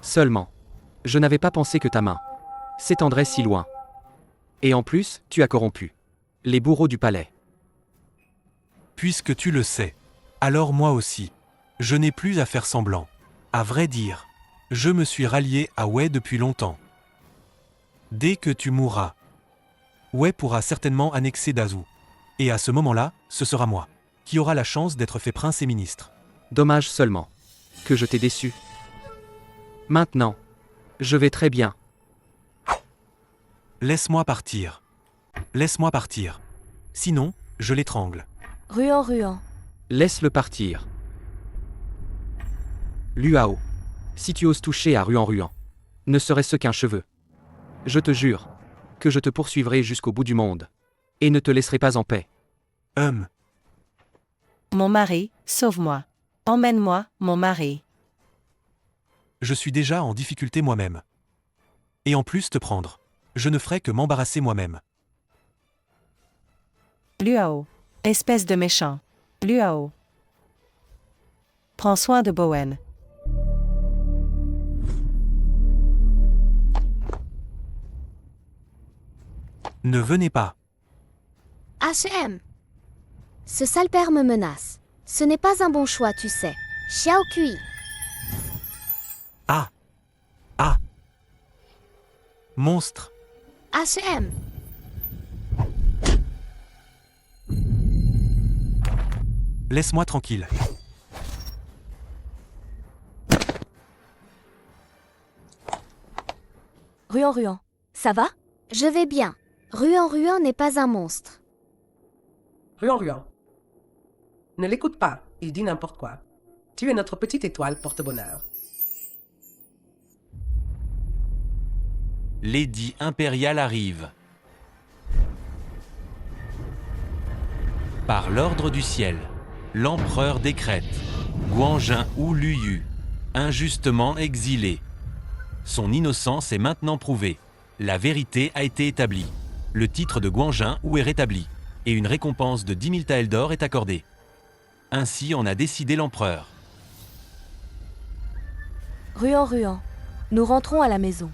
Seulement, je n'avais pas pensé que ta main s'étendrait si loin. Et en plus, tu as corrompu les bourreaux du palais. Puisque tu le sais, alors moi aussi, je n'ai plus à faire semblant. À vrai dire, Je me suis rallié à Wei depuis longtemps. Dès que tu mourras, Wei pourra certainement annexer Dazhou. Et à ce moment-là, ce sera moi qui aura la chance d'être fait prince et ministre. Dommage seulement que je t'ai déçu. Maintenant, je vais très bien. Laisse-moi partir. Laisse-moi partir. Sinon, je l'étrangle. Ruan, Ruan. Laisse-le partir. Luao, si tu oses toucher à Ruan Ruan, ne serait-ce qu'un cheveu. Je te jure que je te poursuivrai jusqu'au bout du monde et ne te laisserai pas en paix. Mon mari, sauve-moi. Emmène-moi, mon mari. Je suis déjà en difficulté moi-même. Et en plus te prendre, je ne ferai que m'embarrasser moi-même. Luao. Espèce de méchant. Luao. Prends soin de Bowen. Ne venez pas. H.M. Ce sale père me menace. Ce n'est pas un bon choix, tu sais. Xiao Kui. Ah. Ah. Monstre. H.M. Laisse-moi tranquille. Ruan, Ruan. Ça va? Je vais bien. Ruan Ruan n'est pas un monstre. Ruan Ruan. Ne l'écoute pas, il dit n'importe quoi. Tu es notre petite étoile porte-bonheur. Lady impériale arrive. Par l'ordre du ciel, l'empereur décrète Guanjin ou Luyu, injustement exilé. Son innocence est maintenant prouvée. La vérité a été établie. Le titre de Guanjin ou est rétabli, et une récompense de 10 000 taels d'or est accordée. Ainsi en a décidé l'empereur. Ruan, Ruan. Nous rentrons à la maison.